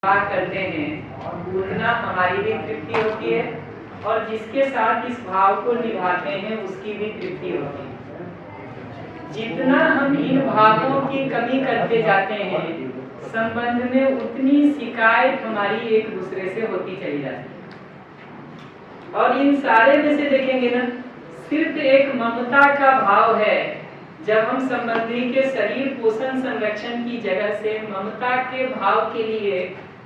करते हैं उतना हमारी भी तृप्ति होती है और जिसके साथ इस भाव को निभाते हैं उसकी भी तृप्ति होती है। जितना हम इन भावों की कमी करते जाते हैं संबंध में उतनी शिकायत हमारी एक दूसरे से होती चली जाती है। और इन सारे में से देखेंगे ना, सिर्फ एक ममता का भाव है। जब हम संबंधी के शरीर पोषण संरक्षण की जगह से ममता के भाव के लिए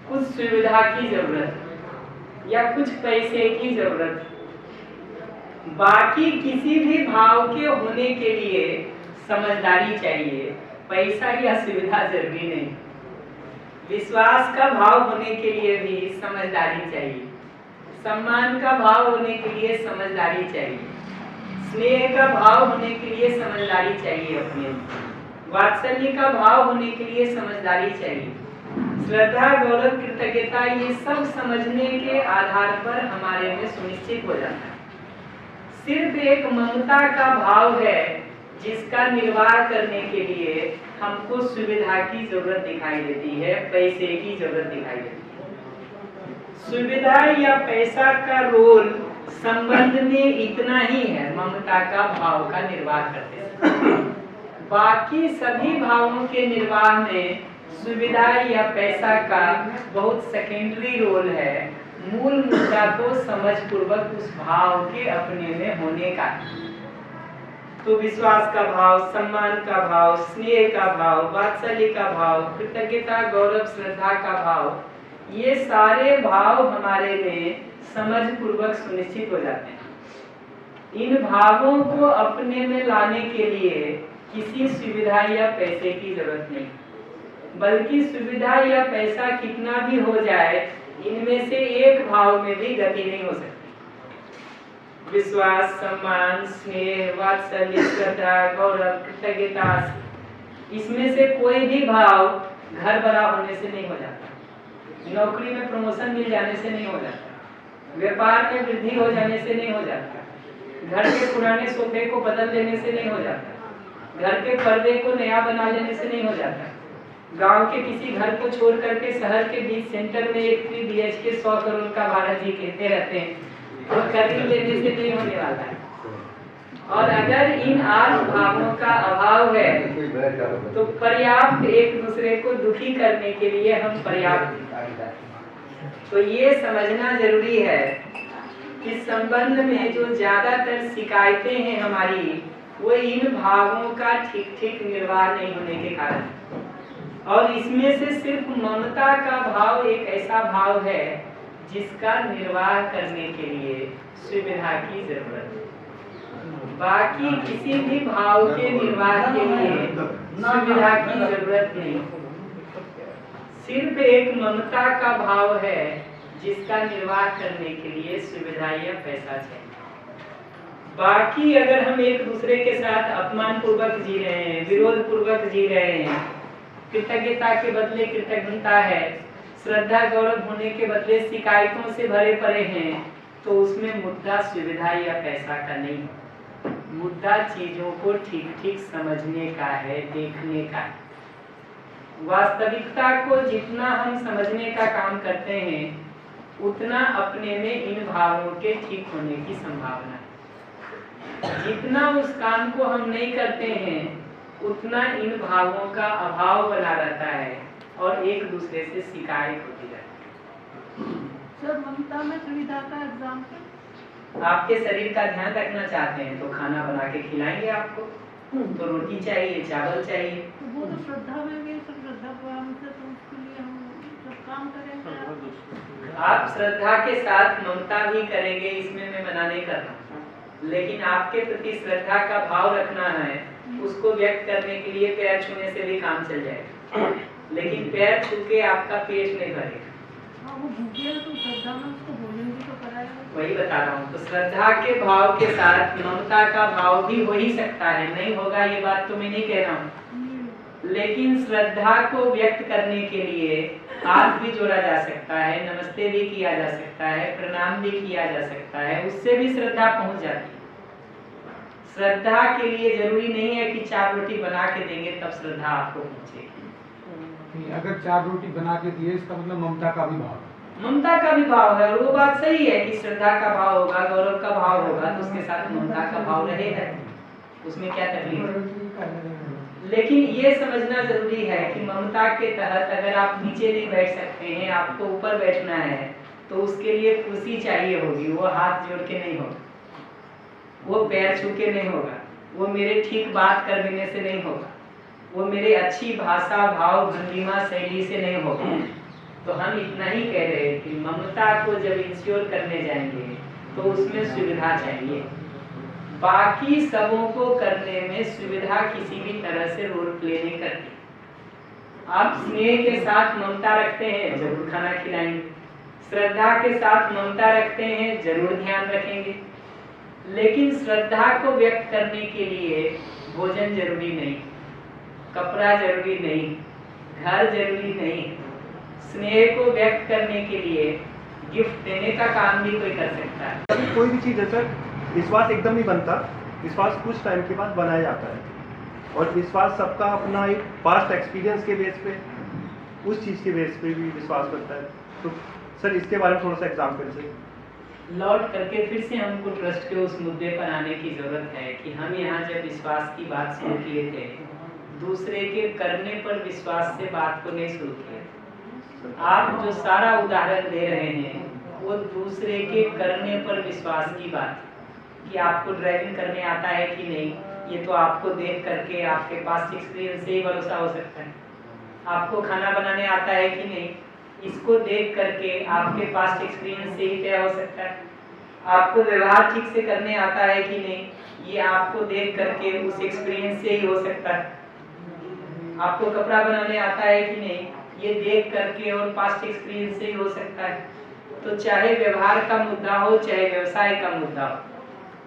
कुछ सुविधा की जरूरत या कुछ पैसे की जरूरत, बाकी किसी भी भाव के होने के लिए समझदारी चाहिए। पैसा या सुविधा जरूरी नहीं। विश्वास का भाव होने के लिए भी समझदारी चाहिए। सम्मान का भाव होने के लिए समझदारी चाहिए। स्नेह का भाव होने के लिए समझदारी चाहिए। अपने वात्सल्य का भाव होने के लिए समझदारी चाहिए। श्रद्धा, गौरव, कृतज्ञता, ये सब समझने के आधार पर हमारे में सुनिश्चित हो जाता है। सिर्फ एक ममता का भाव है जिसका निर्वाह करने के लिए हमको सुविधा की जरूरत दिखाई देती है, पैसे की जरूरत दिखाई देती है। सुविधा या पैसा का रोल संबंध में इतना ही है, ममता का भाव का निर्वाह करते हैं। बाकी सभी भावों के निर्वाह में सुविधा या पैसा का बहुत सेकेंडरी रोल है। मूल मुद्दा तो समझ पूर्वक उस भाव के अपने में होने का। तो विश्वास का भाव, सम्मान का भाव, स्नेह का भाव, वात्सल्य का भाव, कृतज्ञता, गौरव, श्रद्धा का भाव, ये सारे भाव हमारे में समझ पूर्वक सुनिश्चित हो जाते हैं। इन भावों को अपने में लाने के लिए किसी सुविधा या पैसे की जरूरत नहीं, बल्कि सुविधा या पैसा कितना भी हो जाए, इनमें से एक भाव में भी गति नहीं हो सकती। विश्वास, सम्मान, स्नेह, वात्सल्य, श्रद्धा, गौरव, कृतज्ञता, इसमें से कोई भी भाव घर बड़ा होने से नहीं हो जाता, नौकरी में प्रमोशन मिल जाने से नहीं हो जाता, व्यापार में वृद्धि हो जाने से नहीं हो जाता, घर के पुराने सोफे को बदल देने से नहीं हो जाता, घर के पर्दे को नया बना लेने से नहीं हो जाता, गांव के किसी घर को छोड़ करके शहर के बीच सेंटर में एक 3 BHK 100 करोड़ का भाड़ा जी कहते रहते हैं, तो खरीद लेने से नहीं होने वाला है। और अगर इन 8 भावों का अभाव है तो पर्याप्त एक दूसरे को दुखी करने के लिए हम पर्याप्त। तो ये समझना जरूरी है कि संबंध में जो ज्यादातर शिकायतें हैं हमारी, वो इन भावों का ठीक निर्वाह नहीं होने के कारण। और इसमें से सिर्फ ममता का भाव एक ऐसा भाव है जिसका निर्वाह करने के लिए सुविधा की जरूरत है। बाकी किसी भी भाव के निर्वाह के लिए सुविधा की जरूरत नहीं। सिर्फ एक ममता का भाव है जिसका निर्वाह करने के लिए सुविधा या पैसा चाहिए। बाकी अगर हम एक दूसरे के साथ अपमान पूर्वक जी रहे हैं, विरोध पूर्वक जी रहे हैं, कृतज्ञता के बदले कृतज्ञता है, श्रद्धा गौरव होने के बदले शिकायतों से भरे पड़े हैं, तो उसमें मुद्दा सुविधा या पैसा का नहीं। मुद्दा चीजों को ठीक समझने का है, देखने का है। वास्तविकता को जितना हम समझने का काम करते हैं उतना अपने में इन भावों के ठीक होने की संभावना है। जितना उस काम को हम नहीं करते हैं उतना इन भावों का अभाव बना रहता है और एक दूसरे से शिकायत होती रहती है। सर, ममता में सुविधा का एग्जाम्पल, आपके शरीर का ध्यान रखना चाहते हैं तो खाना बना के खिलाएंगे आपको, तो रोटी चाहिए, चावल चाहिए, तो वो तो श्रद्धा में भी सब श्रद्धा से, तो उसके लिए हम सब काम करेंगे। आप श्रद्धा के साथ ममता भी करेंगे, इसमें मैं मना नहीं कर रहा, लेकिन आपके प्रति श्रद्धा का भाव रखना है। उसको व्यक्त करने के लिए पैर छूने से भी काम चल जाएगा, लेकिन पैर छू के आपका पेट नहीं भरेगा। हाँ, वो भूखे है तो श्रद्धा में उसको भोजन भी तो कराएगा। वही बता रहा हूँ। तो श्रद्धा के भाव के साथ ममता का भाव भी हो ही सकता है, नहीं होगा ये बात तो मैं नहीं कह रहा हूँ, लेकिन श्रद्धा को व्यक्त करने के लिए हाथ भी जोड़ा जा सकता है, नमस्ते भी किया जा सकता है, प्रणाम भी किया जा सकता है, उससे भी श्रद्धा पहुंच जाती है। श्रद्धा के लिए जरूरी नहीं है कि 4 रोटी बना के देंगे तब श्रद्धा आपको पहुंचेगी। कि अगर 4 रोटी बना के दिए इसका मतलब ममता का भी भाव है। ममता का भी भाव है, और वो बात सही है कि श्रद्धा का भाव होगा, गौरव का भाव होगा, तो उसके साथ ममता का भाव रहेगा, उसमें क्या तकलीफ है। लेकिन ये समझना जरूरी है कि ममता के तहत अगर आप नीचे नहीं बैठ सकते हैं, आपको ऊपर बैठना है, तो उसके लिए कुर्सी चाहिए होगी। वो हाथ जोड़ के नहीं होगा, वो पैर छू के नहीं होगा, वो मेरे ठीक बात कर देने से नहीं होगा, वो मेरे अच्छी भाषा भाव भंगिमा शैली से नहीं होगा। तो हम इतना ही कह रहे हैं कि ममता को जब इंश्योर करने जाएंगे तो उसमें सुविधा चाहिए, बाकी सबों को करने में सुविधा किसी भी तरह से रोल प्ले नहीं करती। आप स्नेह के साथ ममता रखते हैं, जरूर खाना खिलाएंगे, श्रद्धा के साथ ममता रखते हैं, जरूर ध्यान रखेंगे। लेकिन श्रद्धा को व्यक्त करने के लिए भोजन जरूरी नहीं, कपड़ा जरूरी नहीं, घर जरूरी नहीं, स्नेह को व्यक्त करने के लिए गिफ्ट देने का काम भी कोई कर सकता है। अभी कोई भी चीज़ है सर, विश्वास एकदम नहीं बनता, विश्वास कुछ टाइम के बाद बनाया जाता है, और विश्वास सबका अपना एक पास्ट एक्सपीरियंस के बेस पे, उस चीज़ के बेस पे भी विश्वास बनता है। तो सर इसके बारे में थोड़ा सा एग्जाम्पल से लौट करके फिर से हमको ट्रस्ट के उस मुद्दे पर आने की जरूरत है कि हम यहाँ जब विश्वास की बात शुरू किए थे, दूसरे के करने पर विश्वास से बात को नहीं शुरू किया। आप जो सारा उदाहरण दे रहे हैं वो दूसरे के करने पर विश्वास की बात है कि आपको ड्राइविंग करने आता है कि नहीं, ये तो आपको देख करके आपके पास एक्सपीरियंस से ही भरोसा हो सकता है। आपको खाना बनाने आता है कि नहीं, इसको देख करके आपके पास एक्सपीरियंस से ही तय हो सकता है। आपको व्यवहार ठीक से करने आता है कि नहीं, ये आपको देख करके उस एक्सपीरियंस से ही हो सकता है। आपको कपड़ा बनाने आता है कि नहीं, ये देख करके और पास्ट एक्सपीरियंस से ही हो सकता है। तो चाहे व्यवहार का मुद्दा हो, चाहे व्यवसाय का मुद्दा हो,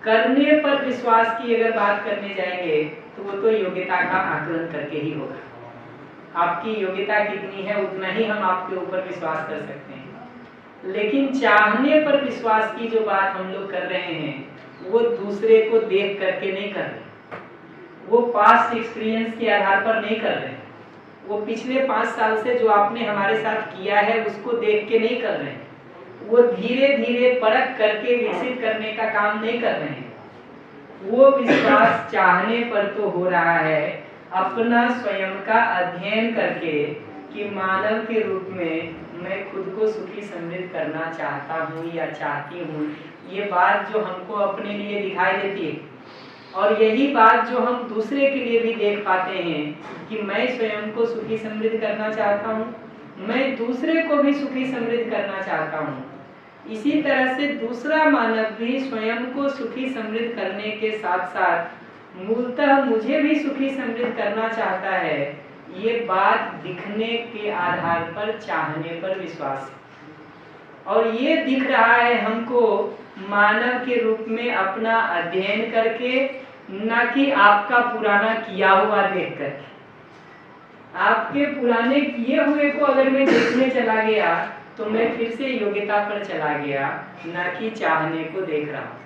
करने पर विश्वास की अगर बात करने जाएंगे तो वो तो योग्यता का आकलन करके ही होगा। आपकी योग्यता कितनी है उतना ही हम आपके ऊपर विश्वास कर सकते हैं। लेकिन चाहने पर विश्वास की जो बात हम लोग कर रहे हैं वो दूसरे को देख करके नहीं कर रहे, वो पास्ट एक्सपीरियंस के आधार पर नहीं कर रहे, वो पिछले 5 साल से जो आपने हमारे साथ किया है उसको देख के नहीं कर रहे हैं, वो धीरे धीरे परख करके विकसित करने का काम नहीं कर रहे हैं। वो विश्वास चाहने पर तो हो रहा है अपना स्वयं का अध्ययन करके कि मानव के रूप में मैं खुद को सुखी समृद्ध करना चाहता हूँ या चाहती हूँ। ये बात जो हमको अपने लिए दिखाई देती है, और यही बात जो हम दूसरे के लिए भी देख पाते हैं कि मैं स्वयं को सुखी समृद्ध करना चाहता हूँ, मैं दूसरे को भी सुखी समृद्ध करना चाहता हूँ। इसी तरह से दूसरा मानव भी स्वयं को सुखी समृद्ध करने के साथ साथ मूलतः मुझे भी सुखी समृद्ध करना चाहता है। ये बात दिखने के आधार पर चाहने पर विश्वास है, और ये दिख रहा है हमको मानव के रूप में अपना अध्ययन करके, ना कि आपका पुराना किया हुआ देख करके। आपके पुराने किए हुए को अगर मैं देखने चला गया तो मैं फिर से योग्यता पर चला गया, ना कि चाहने को देख रहा।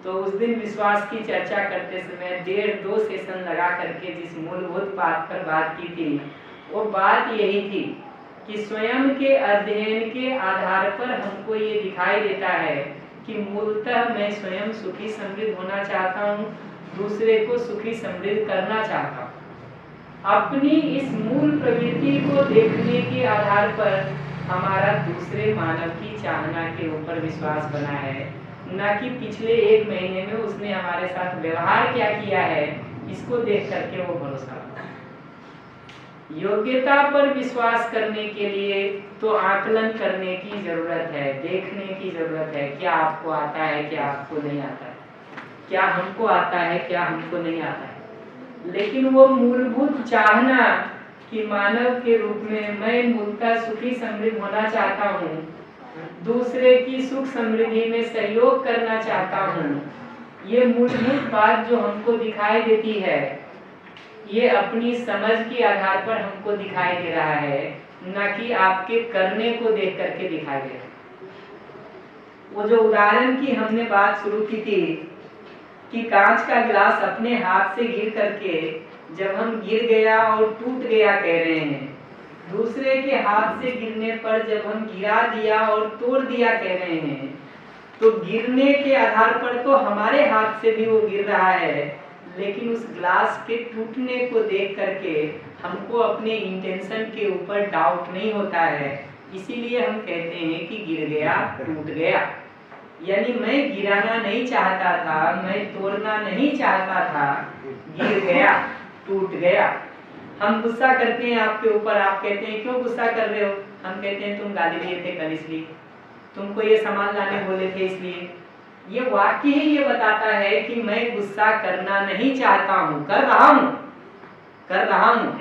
तो उस दिन विश्वास की चर्चा करते समय 1.5-2 सेशन लगा करके जिस मूलभूत बात पर बात की थी वो बात यही थी कि स्वयं के अध्ययन के आधार पर हमको ये दिखाई देता है कि मूलतः मैं स्वयं सुखी समृद्ध होना चाहता हूँ, दूसरे को सुखी समृद्ध करना चाहता हूँ। अपनी इस मूल प्रवृत्ति को देखने के आधार पर हमारा दूसरे मानव की चाहना के ऊपर विश्वास बना है, न कि पिछले 1 महीने में उसने हमारे साथ व्यवहार क्या किया है इसको देख करके वो भरोसा। योग्यता पर विश्वास करने के लिए तो आकलन करने की जरूरत है, देखने की जरूरत है, क्या आपको आता है, क्या आपको नहीं आता है, क्या हमको आता है, क्या हमको नहीं आता है। लेकिन वो मूलभूत चाहना कि मानव के रूप में मैं मूलतः सुखी समृद्ध होना चाहता हूँ, दूसरे की सुख समृद्धि में सहयोग करना चाहता हूँ, ये मूलभूत बात जो हमको दिखाई देती है ये अपनी समझ के आधार पर हमको दिखाई दे रहा है, न कि आपके करने को देख करके दिखाई दे रहा है। वो जो उदाहरण की हमने बात शुरू की थी कि कांच का गिलास अपने हाथ से गिर करके जब हम गिर गया और टूट गया कह रहे हैं, दूसरे के हाथ से गिरने पर जब हम गिरा दिया और तोड़ दिया कह रहे हैं, तो गिरने के आधार पर तो हमारे हाथ से भी वो गिर रहा है, लेकिन उस ग्लास के टूटने को देख करके हमको अपने इंटेंशन के ऊपर डाउट नहीं होता है। इसीलिए हम कहते हैं कि गिर गया, टूट गया। यानी मैं गिराना नहीं चाहता था, मैं तोड़ना नहीं चाहता था, गिर गया, टूट गया। हम गुस्सा करते हैं आपके ऊपर, आप कहते हैं क्यों गुस्सा कर रहे हो? हम कहते हैं तुम गाली दिए थे कल इसलिए, तुमको ये सामान लाने बोले थे इसलिए। ये वाक्य ही ये बताता है कि मैं गुस्सा करना नहीं चाहता हूँ, कर रहा हूँ,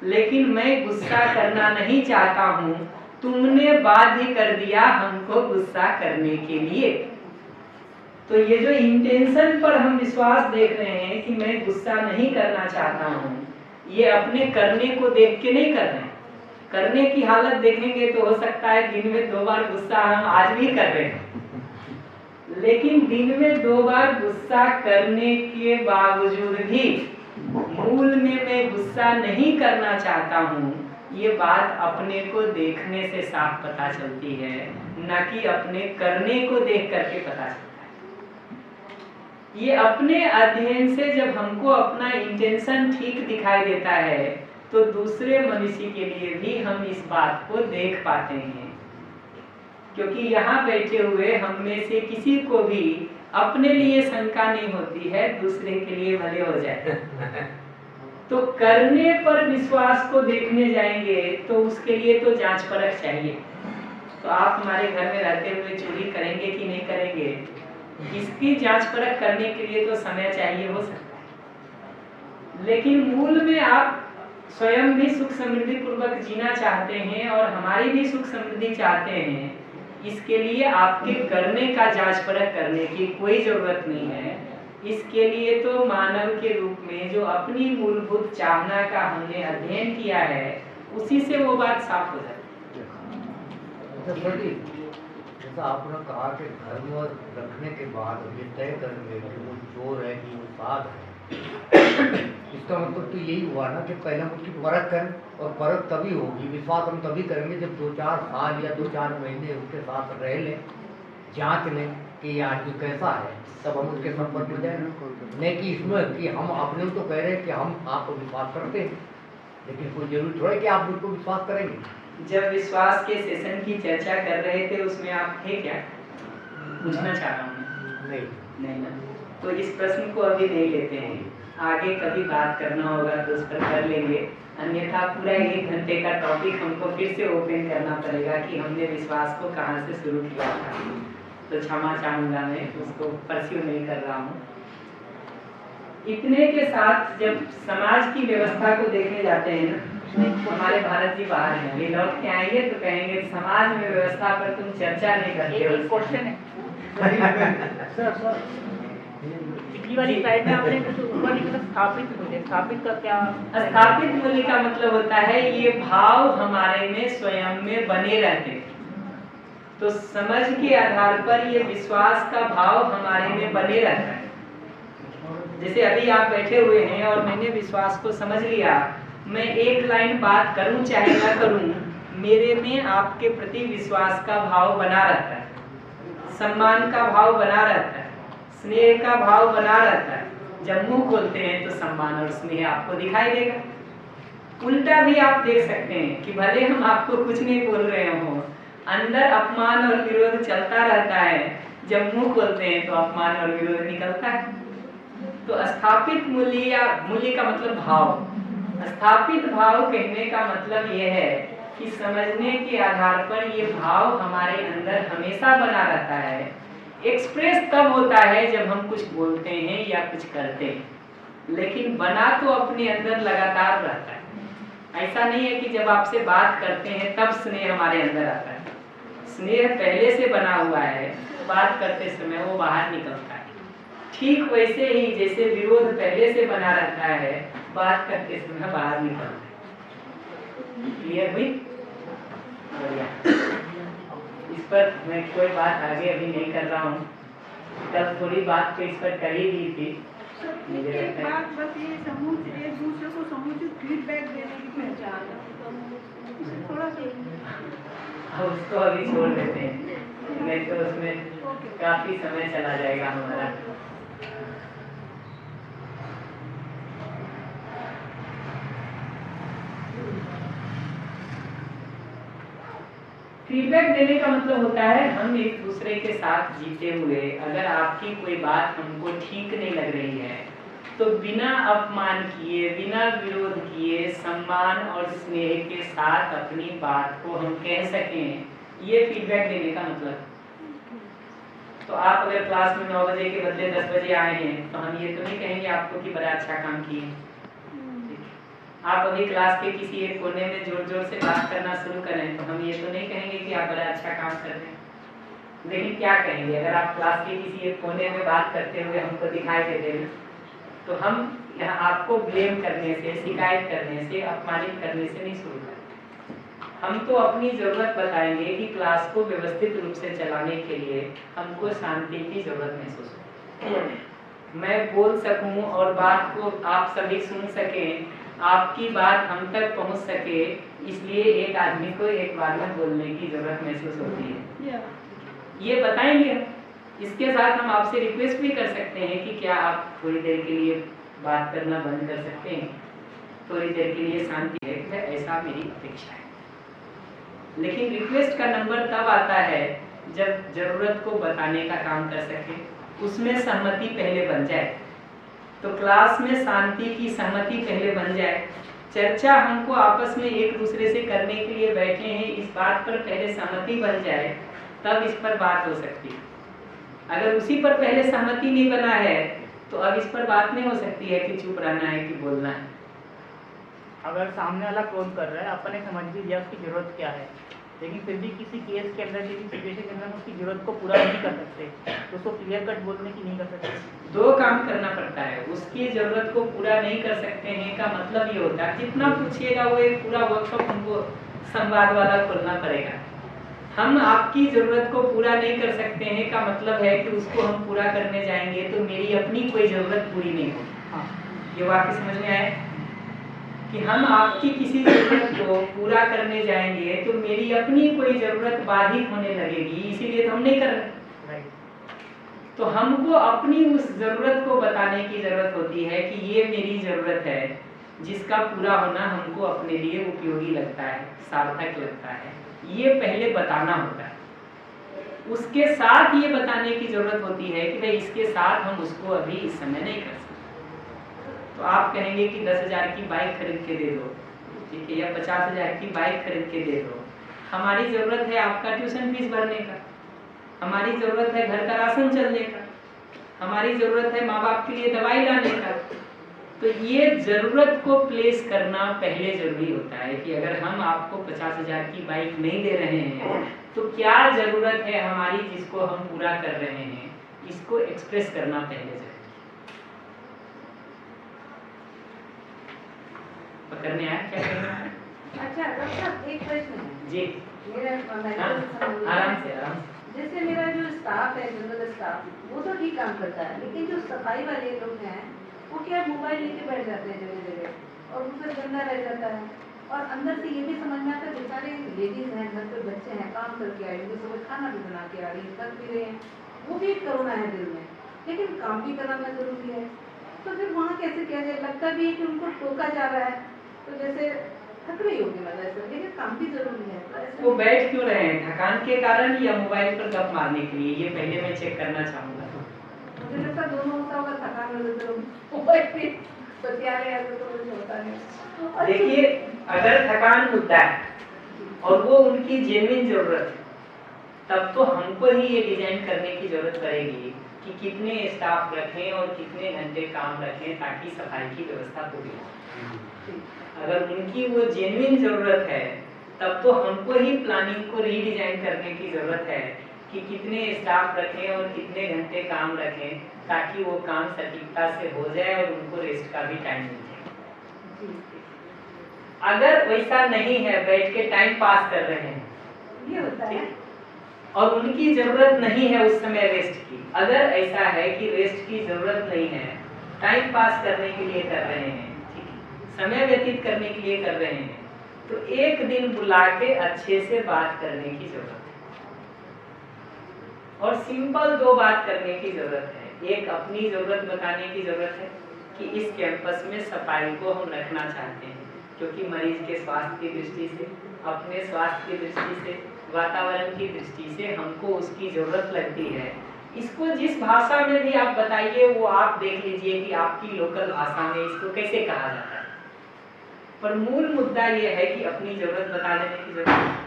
लेकिन मैं गुस्सा करना नहीं चाहता हूँ। तुमने बाध्य कर दिया हमको गुस्सा करने के लिए। तो ये जो इंटेंशन पर हम विश्वास देख रहे हैं कि मैं गुस्सा नहीं करना चाहता हूँ, ये अपने करने को देख के नहीं कर रहे हैं। करने की हालत देखेंगे तो हो सकता है दिन में 2 बार गुस्सा हम आज भी कर रहे हैं, लेकिन दिन में 2 बार गुस्सा करने के बावजूद भी मूल में मैं गुस्सा नहीं करना चाहता हूँ, ये बात अपने को देखने से साफ पता चलती है, न कि अपने करने को देख करके पता चलता है। ये अपने अध्ययन से जब हमको अपना इंटेंशन ठीक दिखाई देता है, तो दूसरे मनुष्य के लिए भी हम इस बात को देख पाते हैं। क्योंकि यहाँ बैठे हुए हम में से किसी को भी अपने लिए शंका नहीं होती है, दूसरे के लिए भले हो जाए। तो करने पर विश्वास को देखने जाएंगे तो उसके लिए तो जांच परख चाहिए। तो आप हमारे घर में रहते हुए चोरी करेंगे कि नहीं करेंगे, इसकी जांच परख करने के लिए तो समय चाहिए हो सकता है। लेकिन मूल में आप स्वयं भी सुख समृद्धि पूर्वक जीना चाहते हैं और हमारी भी सुख समृद्धि चाहते हैं, इसके लिए आपके करने का जांच परख करने की कोई जरूरत नहीं है। इसके लिए तो मानव के रूप में जो अपनी मूलभूत चाहना का हमने अध्ययन किया है, उसी से वो बात साफ हो जाती है। जैसा आपने कहा कि धर्म रखने के बाद ये तय करेंगे कि वो चोर है कि वो साध है, इसका मतलब तो यही हुआ ना कि पहले हम उसकी परख करें, और परख तभी होगी, विश्वास हम तभी करेंगे जब 2-4 साल या 2-4 महीने उसके साथ रह लें, जांच लें कि ये आदमी कैसा है, तब हम उसके संपर्क में जाए। नहीं कि इसमें कि हम अपने तो कह रहे हैं कि हम आपको विश्वास करते हैं, लेकिन कोई जरूरी थोड़ा है कि आप मुझको विश्वास करेंगे। जब विश्वास के सेशन की चर्चा कर रहे थे उसमें आप थे क्या? पूछना चाह रहा हूँ। नहीं ना, तो इस प्रश्न को अभी नहीं लेते हैं, आगे कभी बात करना होगा तो उस पर कर लेंगे। अन्यथा पूरा 1 घंटे का टॉपिक हमको फिर से ओपन करना पड़ेगा कि हमने विश्वास को कहाँ से शुरू किया था। तो क्षमा चाहूँगा, मैं उसको परस्यू नहीं कर रहा हूँ। इतने के साथ जब समाज की व्यवस्था को देखने जाते हैं ना, हमारे भारत जी बाहर हैं, ये लौट के आएंगे तो कहेंगे समाज में व्यवस्था पर तुम चर्चा नहीं करते हो। क्वेश्चन है पिछली वाली स्लाइड में आपने कुछ ऊपर लिखा स्थापित मूल्य, स्थापित का क्या? स्थापित मूल्य का मतलब होता है ये भाव हमारे में स्वयं में बने रहते हैं। तो समझ के आधार पर ये विश्वास का भाव हमारे में बने रहता है। जैसे अभी आप बैठे हुए हैं और मैंने विश्वास को समझ लिया, मैं एक लाइन बात करूं चाहे ना करूं, मेरे में आपके प्रति विश्वास का भाव बना रहता है, सम्मान का भाव बना रहता है, स्नेह का भाव बना रहता है। जब मुंह खोलते हैं तो सम्मान और स्नेह आपको दिखाई देगा। उल्टा भी आप देख सकते हैं कि भले हम आपको कुछ नहीं बोल रहे हो, अंदर अपमान और विरोध चलता रहता है, जब मुंह खोलते हैं तो अपमान और विरोध निकलता है। तो स्थापित मूल्य या मूल्य का मतलब भाव, स्थापित भाव कहने का मतलब यह है कि समझने के आधार पर ये भाव हमारे अंदर हमेशा बना रहता है। एक्सप्रेस तब होता है जब हम कुछ बोलते हैं या कुछ करते हैं, लेकिन बना तो अपने अंदर लगातार रहता है। ऐसा नहीं है कि जब आपसे बात करते हैं तब स्नेह हमारे अंदर आता है। स्नेह पहले से बना हुआ है, बात करते समय वो बाहर निकलता है। ठीक वैसे ही जैसे विरोध पहले से बना रहता है, बात करते समय बाहर निकलता है। क्लियर हुई? बढ़िया। इस पर मैं कोई बात आगे अभी नहीं कर रहा हूँ, कल थोड़ी बात तो इस पर कर ही दी थी। मुझे एक लगता है बात बस ये एक दूसरे को समुचित फीडबैक देने की पहचान है। थोड़ा सा अब उसको अभी छोड़ देते हैं, नहीं तो उसमें काफी समय चला जाएगा हमारा। फीडबैक देने का मतलब होता है हम एक दूसरे के साथ जीते हुए अगर आपकी कोई बात हमको ठीक नहीं लग रही है तो बिना अपमान किए, बिना विरोध किए, सम्मान और स्नेह के साथ अपनी बात को हम कह सकें, ये फीडबैक देने का मतलब। तो आप अगर क्लास में 9 बजे के बदले 10 बजे आए हैं तो हम ये तो नहीं कहेंगे आपको कि बड़ा अच्छा काम किए। आप अभी क्लास के किसी एक कोने में जोर जोर से बात करना शुरू करें तो हम ये तो नहीं कहेंगे कि आप बड़ा अच्छा काम कर रहे हैं। लेकिन क्या कहेंगे, अगर आप क्लास के किसी एक कोने में बात करते हुए हमको दिखाई देते हैं तो हम यहाँ आपको ब्लेम करने से, शिकायत करने से, अपमानित करने से नहीं शुरू करेंगे। हम तो अपनी जरूरत बताएंगे कि क्लास को व्यवस्थित रूप से चलाने के लिए हमको शांति की जरूरत महसूस हो, मैं बोल सकूं और बात को आप सभी सुन सकें, आपकी बात हम तक पहुंच सके, इसलिए एक आदमी को एक बार में बोलने की जरूरत महसूस होती है। ये बताएंगे हम। इसके साथ हम आपसे रिक्वेस्ट भी कर सकते हैं कि क्या आप थोड़ी देर के लिए बात करना बंद कर सकते हैं, थोड़ी देर के लिए शांति है, ऐसा मेरी अपेक्षा है। लेकिन रिक्वेस्ट का नंबर तब आता है जब जरूरत को बताने का काम कर सके, उसमें सहमति पहले बन जाए। तो क्लास में शांति की सहमति पहले बन जाए, चर्चा हमको आपस में एक दूसरे से करने के लिए बैठे हैं, इस बात पर पहले सहमति बन जाए, तब इस पर बात हो सकती है। अगर उसी पर पहले सहमति नहीं बना है तो अब इस पर बात नहीं हो सकती है कि चुप रहना है कि बोलना है। अगर सामने वाला क्रोध कर रहा है, अपन ने समझ भी लिया उसकी जरूरत क्या है, लेकिन फिर भी किसी केस के अंदर, किसी सिचुएशन के अंदर हम उसकी जरूरत को पूरा नहीं कर सकते, तो उसको क्लियर कट बोलने की नहीं कर सकते। दो काम करना पड़ता है, उसकी जरूरत को पूरा नहीं कर सकते हैं का मतलब ये होता है जितना पूछिएगा वो एक पूरा वर्कशॉप हमको संवाद वाला खोलना पड़ेगा। हम आपकी जरूरत को पूरा नहीं कर सकते हैं का मतलब है कि उसको हम पूरा करने जाएंगे तो मेरी अपनी कोई जरूरत पूरी नहीं होगी। ये वाक्य समझ में आए कि हम आपकी किसी जरूरत को पूरा करने जाएंगे तो मेरी अपनी कोई जरूरत बाधित होने लगेगी, इसीलिए तो हम नहीं कर रहे। तो हमको अपनी उस जरूरत को बताने की जरूरत होती है कि ये मेरी जरूरत है जिसका पूरा होना हमको अपने लिए उपयोगी लगता है, सार्थक लगता है, ये पहले बताना होता है। उसके साथ ये बताने की जरूरत होती है कि भाई इसके साथ हम उसको अभी इस समय नहीं कर सकते। तो आप कहेंगे कि 10,000 की बाइक खरीद के दे दो, ठीक है, या 50,000 की बाइक खरीद के दे दो। हमारी जरूरत है आपका ट्यूशन फीस भरने का, हमारी जरूरत है घर का राशन चलने का, हमारी जरूरत है माँ बाप के लिए दवाई लाने का। तो ये जरूरत को प्लेस करना पहले जरूरी होता है कि अगर हम आपको 50,000 की बाइक नहीं दे रहे हैं तो क्या जरूरत है हमारी जिसको हम पूरा कर रहे हैं, इसको एक्सप्रेस करना पहले जरूरी। पकड़ने आया क्या करना है? अच्छा डॉक्टर साहब, एक प्रश्न है जी मेरा आराम से आराम से। जैसे मेरा जो स्टाफ है, जनरल स्टाफ, वो तो ठीक काम करता है, लेकिन जो सफाई वाले लोग हैं वो क्या मोबाइल लेके बैठ जाते हैं जगह जगह और उनसे गंदा रह जाता है। और अंदर से ये भी समझ में आता है बेचारे लेडीज हैं, घर पे बच्चे हैं, काम करके आई, उनको सुबह खाना भी बना के आ रही है, थक भी रहे हैं, वो भी एक करुणा है दिल में, लेकिन काम भी कराना जरूरी है। तो फिर वहाँ कैसे किया जाए? लगता भी है कि उनको टोका जा रहा है, तो जैसे थक रही होगी मतलब ऐसे, लेकिन काम भी जरूरी है। तो ऐसे वो बैठ क्यों रहे हैं, थकान के कारण या मोबाइल पर गप मारने के लिए, ये पहले मैं चेक करना चाहूँगा। मुझे लगता है दोनों होता होगा, थकान में तो मोबाइल पे बतिया रहे हैं तो कुछ होता है। देखिए अगर थकान होता है और वो उनकी जेन्युइन जरूरत है तब तो हमको ही ये डिजाइन करने की जरूरत पड़ेगी कि कितने स्टाफ रखें और कितने घंटे काम रखें ताकि सफाई की व्यवस्था पूरी हो। अगर उनकी वो जेन्युइन जरूरत है तब तो हमको ही प्लानिंग को रीडिजाइन करने की जरूरत है कि कितने स्टाफ रखें और कितने घंटे काम रखें ताकि वो काम सटीकता से हो जाए और उनको रेस्ट का भी टाइम मिल जाए। अगर वैसा नहीं है, बैठ के टाइम पास कर रहे हैं, ये होता है, और उनकी जरूरत नहीं है उस समय रेस्ट की, अगर ऐसा है कि रेस्ट की जरूरत नहीं है, टाइम पास करने के लिए कर रहे हैं, ठीक है, समय व्यतीत करने के लिए कर रहे हैं, तो एक दिन बुला के अच्छे से बात करने की जरूरत है, और सिंपल 2 बात करने की जरूरत है। एक अपनी जरूरत बताने की जरूरत है कि इस कैंपस में सफाई को हम रखना चाहते हैं, क्योंकि मरीज के स्वास्थ्य की दृष्टि से, अपने स्वास्थ्य की दृष्टि से, वातावरण की दृष्टि से हमको उसकी जरूरत लगती है। इसको जिस भाषा में भी आप बताइए वो आप देख लीजिए कि आपकी लोकल भाषा में इसको कैसे कहा जाता है, पर मूल मुद्दा ये है कि अपनी जरूरत बता देने की जरूरत है।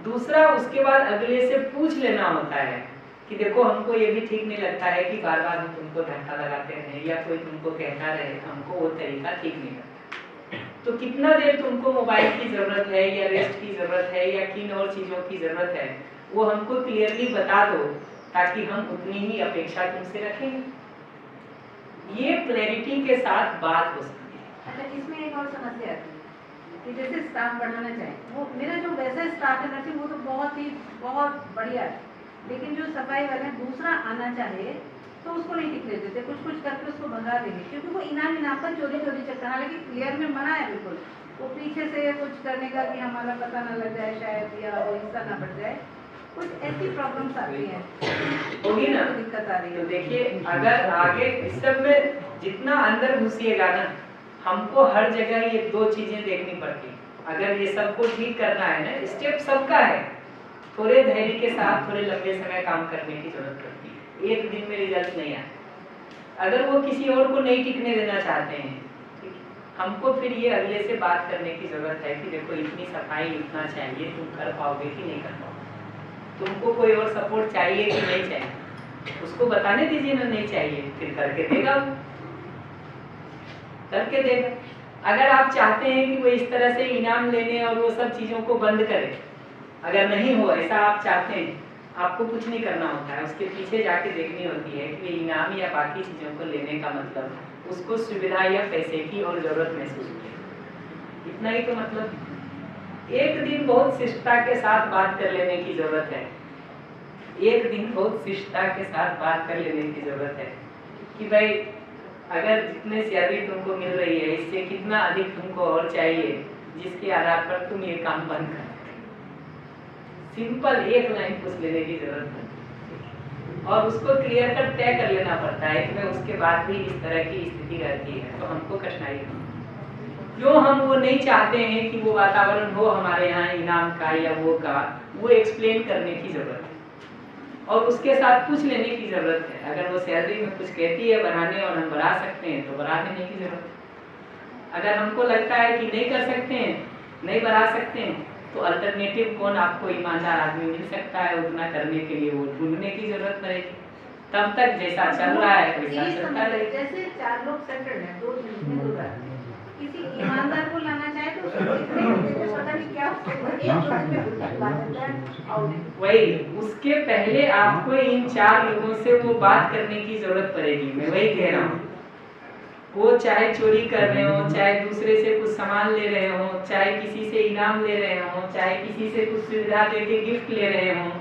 दूसरा, उसके बाद अगले से पूछ लेना होता है कि देखो हमको ये भी ठीक नहीं लगता है कि बार बार हम तुमको धक्का लगाते रहें या कोई तुमको कहता रहे, हमको वो तरीका ठीक नहीं लगता। तो कितना देर तुमको मोबाइल की जरूरत है या रेस्ट की जरूरत है या किन और चीजों की जरूरत है, वो हमको क्लियरली बता दो, ताकि हम उतनी ही अपेक्षा तुमसे रखेंगे। ये क्लैरिटी के साथ बात हो सकती है। अच्छा, इसमें एक और समस्या आती है कि जैसे स्टाफ बढ़ाना चाहे, वो मेरा जो वैसा स्टाफ है नर्सिंग वो तो बहुत बढ़िया है, लेकिन जो सफाई वाला दूसरा आना चाहे तो उसको नहीं टिकने देते, कुछ करके उसको भगा देंगे, क्योंकि वो इनाम पर चोरी चक्कर। हालांकि क्लियर में मना है बिल्कुल, वो पीछे से कुछ करने का कि हमारा पता ना लग जाए शायद, या वो हिस्सा ना बढ़ जाए, कुछ ऐसी प्रॉब्लम्स आती हैं, होगी ना, दिक्कत आ रही है। तो देखिए अगर आगे इस सब में जितना अंदर घुसिएगा ना, हमको हर जगह ये 2 चीजें देखनी पड़ती। अगर ये सबको ठीक करना है ना, स्टेप सबका है, थोड़े धैर्य के साथ थोड़े लंबे समय काम करने की जरूरत पड़ती है। एक दिन में रिजल्ट नहीं आता। अगर वो किसी और को नहीं टिकने देना चाहते हैं, हमको फिर ये अगले से बात करने की जरूरत है कि देखो इतनी सफाई इतना चाहिए, तुम कर पाओगे कि नहीं कर पाओगे, तुमको कोई और सपोर्ट चाहिए कि नहीं चाहिए, उसको बताने दीजिए ना नहीं चाहिए, फिर करके देगा वो, करके देगा। अगर आप चाहते हैं कि वो इस तरह से इनाम लेने और वो सब चीजों को बंद करे, अगर नहीं हो ऐसा आप चाहते हैं, आपको कुछ नहीं करना होता है, उसके पीछे जाके देखनी होती है कि इनाम या बाकी चीजों को लेने का मतलब उसको सुविधा या पैसे की और जरूरत महसूस होती है, इतना ही तो मतलब। एक दिन बहुत शिष्टता के साथ बात कर लेने की जरूरत है, एक दिन बहुत शिष्टता के साथ बात कर लेने की जरूरत है कि भाई अगर जितने सैलरी तुमको मिल रही है इससे कितना अधिक तुमको और चाहिए, जिसके आधार पर तुम ये काम बंद कर। सिंपल एक लाइन पूछ लेने की जरूरत है और उसको क्लियर कर तय कर लेना पड़ता है कि उसके बाद भी इस तरह की स्थिति रहती है तो हमको कठिनाई है। क्यों हम वो नहीं चाहते हैं कि वो वातावरण हो हमारे यहाँ इनाम का या वो का, वो एक्सप्लेन करने की जरूरत है और उसके साथ पूछ लेने की जरूरत है। अगर वो सैलरी में कुछ कहती है बढ़ाने और हम बढ़ा सकते हैं तो बढ़ा देने की जरूरत है। अगर हमको लगता है कि नहीं कर सकते हैं, नहीं बढ़ा सकते हैं, तो अल्टरनेटिव कौन आपको ईमानदार आदमी मिल सकता है उतना करने के लिए, वो ढूंढने की जरूरत पड़ेगी। तब तक जैसा चल रहा है वैसा चलता रहेगा। जैसे 4 लोग सेटल्ड हैं, 2 दिन में 2 रात, किसी ईमानदार को लाना चाहे तो पता नहीं क्या वही उसके पहले आपको इन 4 लोगों से वो बात करने की जरूरत पड़ेगी। मैं वही कह रहा हूँ, वो चाहे चोरी कर रहे हो, चाहे दूसरे से कुछ सामान ले रहे हो, चाहे किसी से इनाम ले रहे हो, चाहे किसी से कुछ सुविधा देके गिफ्ट ले रहे हो,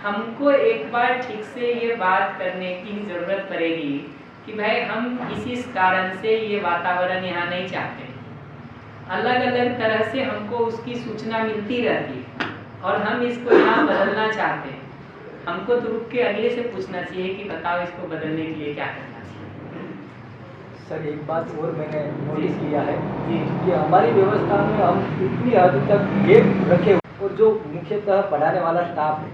हमको एक बार ठीक से ये बात करने की जरूरत पड़ेगी कि भाई हम इस कारण से ये वातावरण यहाँ नहीं चाहते। अलग अलग तरह से हमको उसकी सूचना मिलती रहती है और हम इसको यहाँ बदलना चाहते हैं। हमको तो रुक के अगले से पूछना चाहिए कि बताओ इसको बदलने के लिए क्या करना चाहिए। सर एक बात और मैंने नोटिस किया है कि हमारी व्यवस्था में हम इतनी हद तक गैप रखे और जो मुख्यतः पढ़ाने वाला स्टाफ है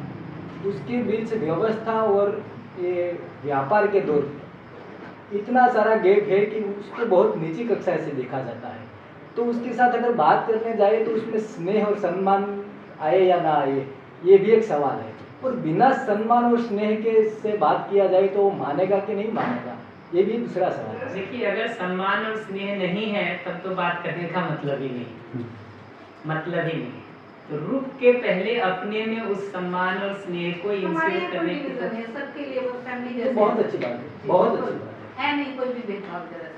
उसके बीच व्यवस्था और ये व्यापार के दौर इतना सारा गैप है कि उसको बहुत निजी कक्षा से देखा जाता है। तो उसके साथ अगर बात करने जाए तो उसमें स्नेह और सम्मान आए या ना आए, ये भी एक सवाल है। और बिना सम्मान और स्नेह के से बात किया जाए तो वो मानेगा कि नहीं मानेगा, ये भी दूसरा सवाल है। देखिए अगर सम्मान और स्नेह नहीं है तब तो बात करने का मतलब ही नहीं, मतलब ही नहीं। तो रुक के पहले अपने में उस सम्मान और स्नेह को इंस्टिल करने की सबके लिए वो फैमिली जैसे बहुत अच्छी बात है, बहुत अच्छी बात है, नहीं कोई भी भेदभाव जरा सा।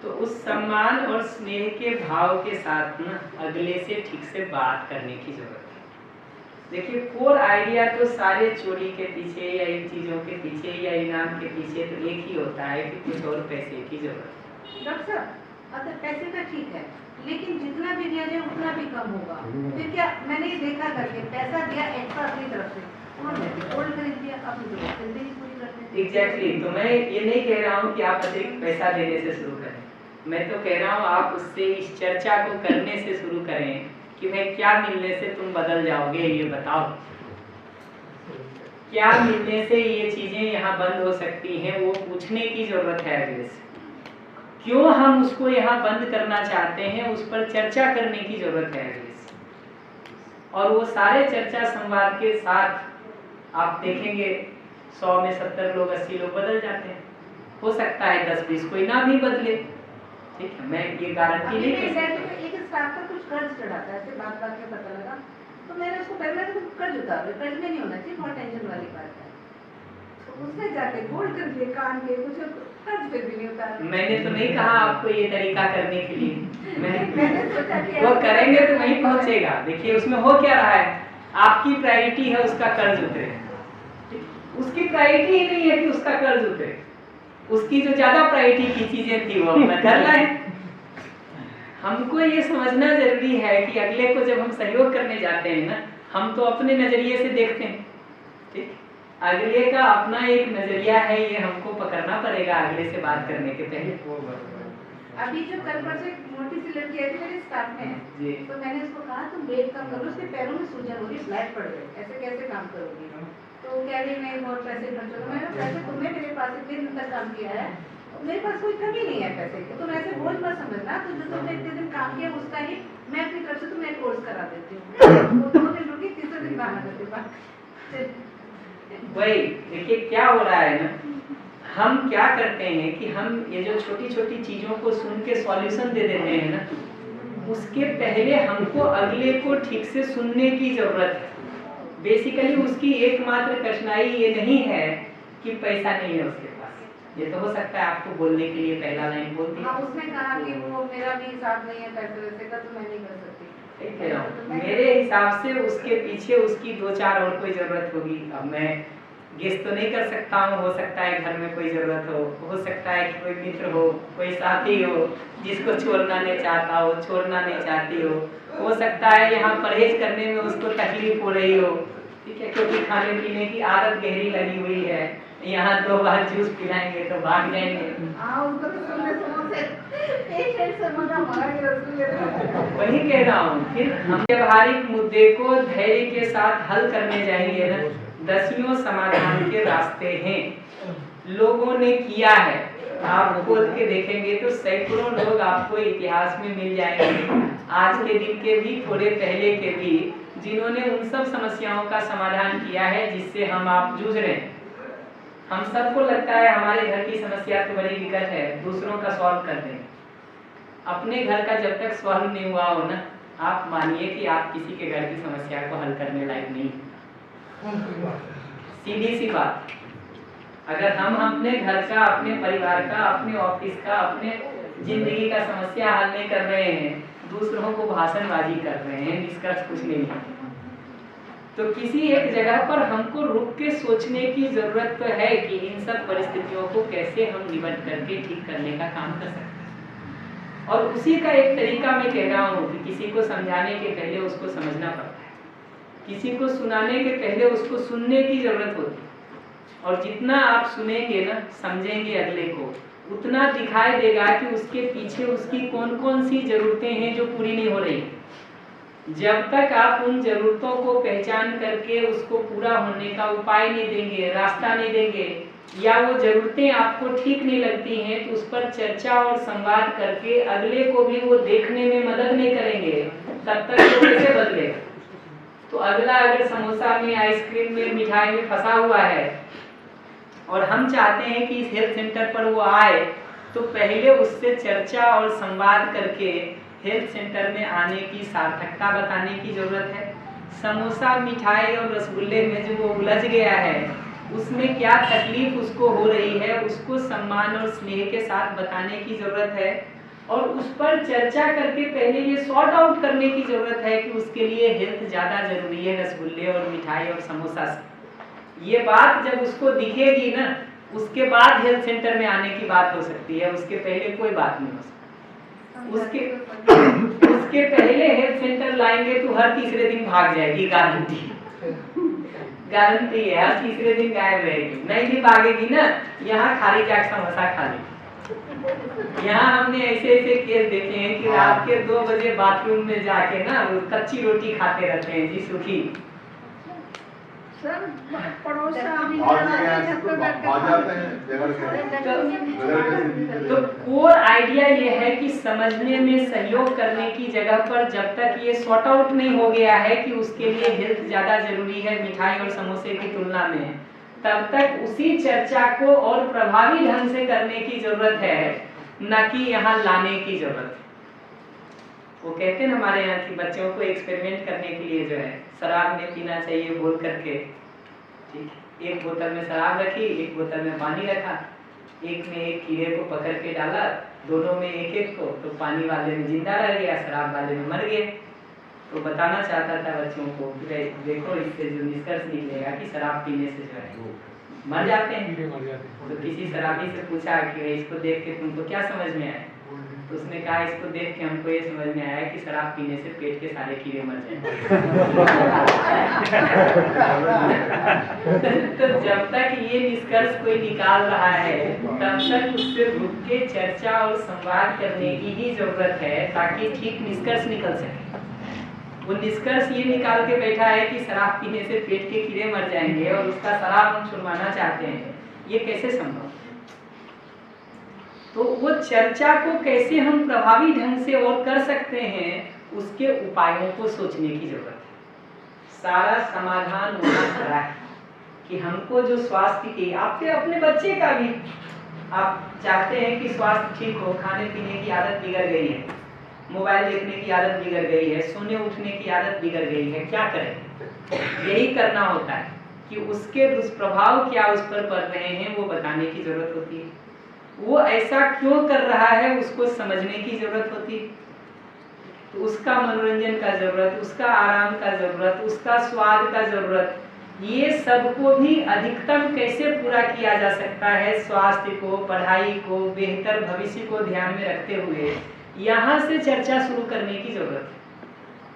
तो उस सम्मान और स्नेह के भाव के साथ ना अगले से ठीक से बात करने की जरूरत है। देखिए कोर आइडिया तो सारे चोरी के पीछे या इन चीजों के पीछे या इनाम के पीछे तो एक ही होता है कि कुछ और पैसे की जरूरत है। डॉक्टर साहब अगर पैसे का ठीक है, लेकिन जितना भी दिया जाए उतना भी कम होगा। फिर क्या, मैंने ये देखा करके पैसा दिया एक्स्ट्रा अपनी तरफ से, उन्होंने गोल्ड खरीद दिया, अपनी जरूरत नहीं पूरी करते। एग्जैक्टली तो मैं ये नहीं कह रहा हूँ कि आप अतिरिक्त पैसा देने से शुरू करें, मैं तो कह रहा हूँ आप उससे इस चर्चा को करने से शुरू करें कि भाई क्या मिलने से तुम बदल जाओगे, ये बताओ क्या मिलने से ये चीजें यहाँ बंद हो सकती हैं, वो पूछने की जरूरत है अगले से। क्यों हम उसको यहाँ बंद करना चाहते हैं, उस पर चर्चा करने की जरूरत है अगले से। और वो सारे चर्चा संवाद के साथ आप देखेंगे 100 में 70 लोग 80 लोग बदल जाते हैं। हो सकता है 10-20 कोई ना भी बदले, ठीक है, मैं ये गारंटी नहीं कर सकता। एक स्टाफ पर कुछ कर्ज चढ़ाता है, ऐसे बात बात में पता लगा, तो मैंने उसको पहले तो कर्ज उतार, कर्ज में नहीं होना चाहिए, बहुत टेंशन वाली बात है। तो उसने जाके गोल्ड कर दिए कान के, कुछ कर्ज पे भी नहीं उतार। मैंने तो नहीं कहा आपको ये तरीका करने के लिए, मैंने सोचा कि वो करेंगे तो वहीं पहुंचेगा। देखिए उसमें हो क्या रहा है, आपकी प्रायोरिटी है उसका कर्ज उतरे, उसकी प्रायोरिटी ही नहीं है कि उसका कर्ज उतरे, उसकी जो ज्यादा प्रायोरिटी की चीजें थी वो अपना कर लाए। हमको ये समझना जरूरी है कि अगले को जब हम सहयोग करने जाते हैं ना, हम तो अपने नजरिए से देखते हैं, ठीक, अगले का अपना एक नजरिया है, ये हमको पकड़ना पड़ेगा अगले से बात करने के पहले। अभी जो कल परसों एक मोटी सी लड़की आई थी मेरे स्टाफ में जी। तो मैंने उसको कहा तुम वेट कम करो, उसके पैरों में सूजन हो रही, फ्लैट पड़ गए, ऐसे कैसे काम करोगी? तो कह रही मैं बहुत पैसे खर्च होगा। मैंने कहा पैसे तुमने मेरे पास इतने दिन तक काम किया है, मेरे पास कोई कमी नहीं है पैसे की, तुम ऐसे बोझ मत समझना, तो जो तुमने इतने दिन काम किया उसका ही मैं अपनी तरफ से तुम्हें कोर्स करा देती हूँ। वो 2 दिन रुकी, तीसरे दिन बहाना करती बात। वही देखिए क्या हो रहा है ना, हम क्या करते हैं कि हम ये जो छोटी छोटी चीजों को सुन के सॉल्यूशन दे देते हैं ना, उसके पहले हमको अगले को ठीक से सुनने की जरूरत है। बेसिकली उसकी एकमात्र कठिनाई ये नहीं है कि पैसा नहीं है उसके पास, ये तो हो सकता है आपको बोलने के लिए पहला लाइन बोल दिया। हाँ, उसने कहा कि वो मेरा भी हिसाब नहीं है पैसे वैसे का, तो मैं नहीं कर सकती। ठीक कह रहा हूँ, मेरे हिसाब से उसके पीछे उसकी 2-4 और कोई जरूरत होगी। अब मैं गेस तो नहीं कर सकता हूँ, हो सकता है घर में कोई जरूरत हो सकता है कि कोई मित्र हो, कोई साथी हो जिसको छोड़ना नहीं चाहता हो, छोड़ना नहीं चाहती हो सकता है यहाँ परहेज करने में उसको तकलीफ हो रही हो, ठीक है, क्योंकि खाने पीने की आदत गहरी लगी हुई है, यहाँ 2 बार जूस पिलाएंगे तो भाग जाएंगे। वही कह रहा हूँ, फिर हम व्यवहारिक मुद्दे को धैर्य के साथ हल करने जाएंगे ना, दसियों समाधान के रास्ते हैं, लोगों ने किया है। आप खोल के देखेंगे तो सैकड़ों लोग आपको इतिहास में मिल जाएंगे, आज के दिन के भी, थोड़े पहले के भी, जिन्होंने उन सब समस्याओं का समाधान किया है जिससे हम आप जूझ रहे हैं। हम सबको लगता है हमारे घर की समस्या तो बड़ी विकट है, दूसरों का सॉल्व कर दें। अपने घर का जब तक सॉल्व नहीं हुआ हो ना, आप मानिए कि आप किसी के घर की समस्या को हल करने लायक नहीं। सीधी सी बात, अगर हम अपने घर का, अपने परिवार का, अपने ऑफिस का, अपने जिंदगी का समस्या हल नहीं कर रहे हैं, दूसरों को भाषणबाजी कर रहे हैं, निष्कर्ष कुछ नहीं है, तो किसी एक जगह पर हमको रुक के सोचने की जरूरत तो है कि इन सब परिस्थितियों को कैसे हम निपट करके ठीक करने का काम कर सकते हैं। और उसी का एक तरीका मैं कह रहा हूँ कि किसी को समझाने के पहले उसको समझना पड़ता है, किसी को सुनाने के पहले उसको सुनने की जरूरत होती है। और जितना आप सुनेंगे ना, समझेंगे अगले को, उतना दिखाई देगा कि उसके पीछे उसकी कौन कौन सी जरूरतें हैं जो पूरी नहीं हो रही। जब तक आप उन जरूरतों को पहचान करके उसको पूरा होने का उपाय नहीं देंगे, रास्ता नहीं देंगे, या वो जरूरतें आपको ठीक नहीं लगती हैं तो उस पर चर्चा और संवाद करके अगले को भी वो देखने में मदद नहीं करेंगे, तब तक वो कैसे बदलेगा। तो अगला अगर समोसा में, आइसक्रीम में, मिठाई में फंसा हुआ है और हम चाहते हैं कि इस हेल्थ सेंटर पर वो आए, तो पहले उससे चर्चा और संवाद करके हेल्थ सेंटर में आने की सार्थकता बताने की जरूरत है। समोसा, मिठाई और रसगुल्ले में जो वो उलझ गया है, उसमें क्या तकलीफ उसको हो रही है, उसको सम्मान और स्नेह के साथ बताने की जरूरत है। और उस पर चर्चा करके पहले ये सॉर्ट आउट करने की जरूरत है कि उसके लिए हेल्थ ज़्यादा जरूरी है रसगुल्ले और मिठाई और समोसा से। ये बात जब उसको दिखेगी ना, उसके बाद हेल्थ सेंटर में आने की बात हो सकती है, उसके पहले कोई बात नहीं हो सकती। उसके पहले हेल्थ सेंटर लाएंगे तो हर तीसरे दिन भाग जाएगी, गारंटी है, हर तीसरे दिन गायब रहेगी। नहीं भी भागेगी ना, यहाँ खाली चाट समोसा खा लेगी। यहाँ हमने ऐसे केस देखे हैं कि रात के 2 बजे बाथरूम में जाके ना वो कच्ची रोटी खाते रहते हैं जी, सूखी। सर पड़ोस तो कोर आइडिया ये है कि समझने में सहयोग करने की जगह पर जब तक ये सॉर्ट आउट नहीं हो गया है कि उसके लिए हेल्थ ज्यादा जरूरी है मिठाई और समोसे की तुलना में, तब तक उसी चर्चा को और प्रभावी ढंग से करने की जरूरत है, न कि यहाँ लाने की जरूरत है। वो कहते हैं हमारे यहाँ की बच्चों को एक्सपेरिमेंट करने के लिए जो है शराब नहीं पीना चाहिए बोल करके, ठीक, एक बोतल में शराब रखी, एक बोतल में पानी रखा, एक में एक कीड़े को पकड़ के डाला, दोनों में एक एक को, तो पानी वाले में जिंदा रह गया, शराब वाले में मर गए। तो बताना चाहता था बच्चों को कि देखो इससे जो निष्कर्ष निकलेगा कि शराब पीने से जो है मर जाते हैं। तो किसी शराबी से पूछा कि इसको देख के तुमको क्या समझ में आया, तो उसने कहा इसको देख के हमको ये समझ में आया कि शराब पीने से पेट के सारे कीड़े मर जाएंगे। तो जब तक ये निष्कर्ष कोई निकाल रहा है तब तक उससे रुक के चर्चा और संवाद करने की ही जरूरत है, ताकि ठीक निष्कर्ष निकल सके। वो निष्कर्ष ये निकाल के बैठा है कि शराब पीने से पेट के कीड़े मर जाएंगे और उसका शराब हम छुड़वाना चाहते हैं, ये कैसे संभव? तो वो चर्चा को कैसे हम प्रभावी ढंग से और कर सकते हैं, उसके उपायों को सोचने की जरूरत है। सारा समाधान वहां खड़ा है कि हमको जो स्वास्थ्य की, आपके अपने बच्चे का भी आप चाहते हैं कि स्वास्थ्य ठीक हो, खाने पीने की आदत बिगड़ गई है, मोबाइल देखने की आदत बिगड़ गई है, सोने उठने की आदत बिगड़ गई है, क्या करें? यही करना होता है कि उसके दुष्प्रभाव क्या उस पर पड़ रहे हैं वो बताने की जरूरत होती है। वो ऐसा क्यों कर रहा है उसको समझने की जरूरत होती है। तो उसका मनोरंजन का जरूरत, उसका आराम का जरूरत, उसका स्वाद का जरूरत, ये सबको भी अधिकतम कैसे पूरा किया जा सकता है, स्वास्थ्य को, पढ़ाई को, बेहतर भविष्य को ध्यान में रखते हुए यहाँ से चर्चा शुरू करने की जरूरत है।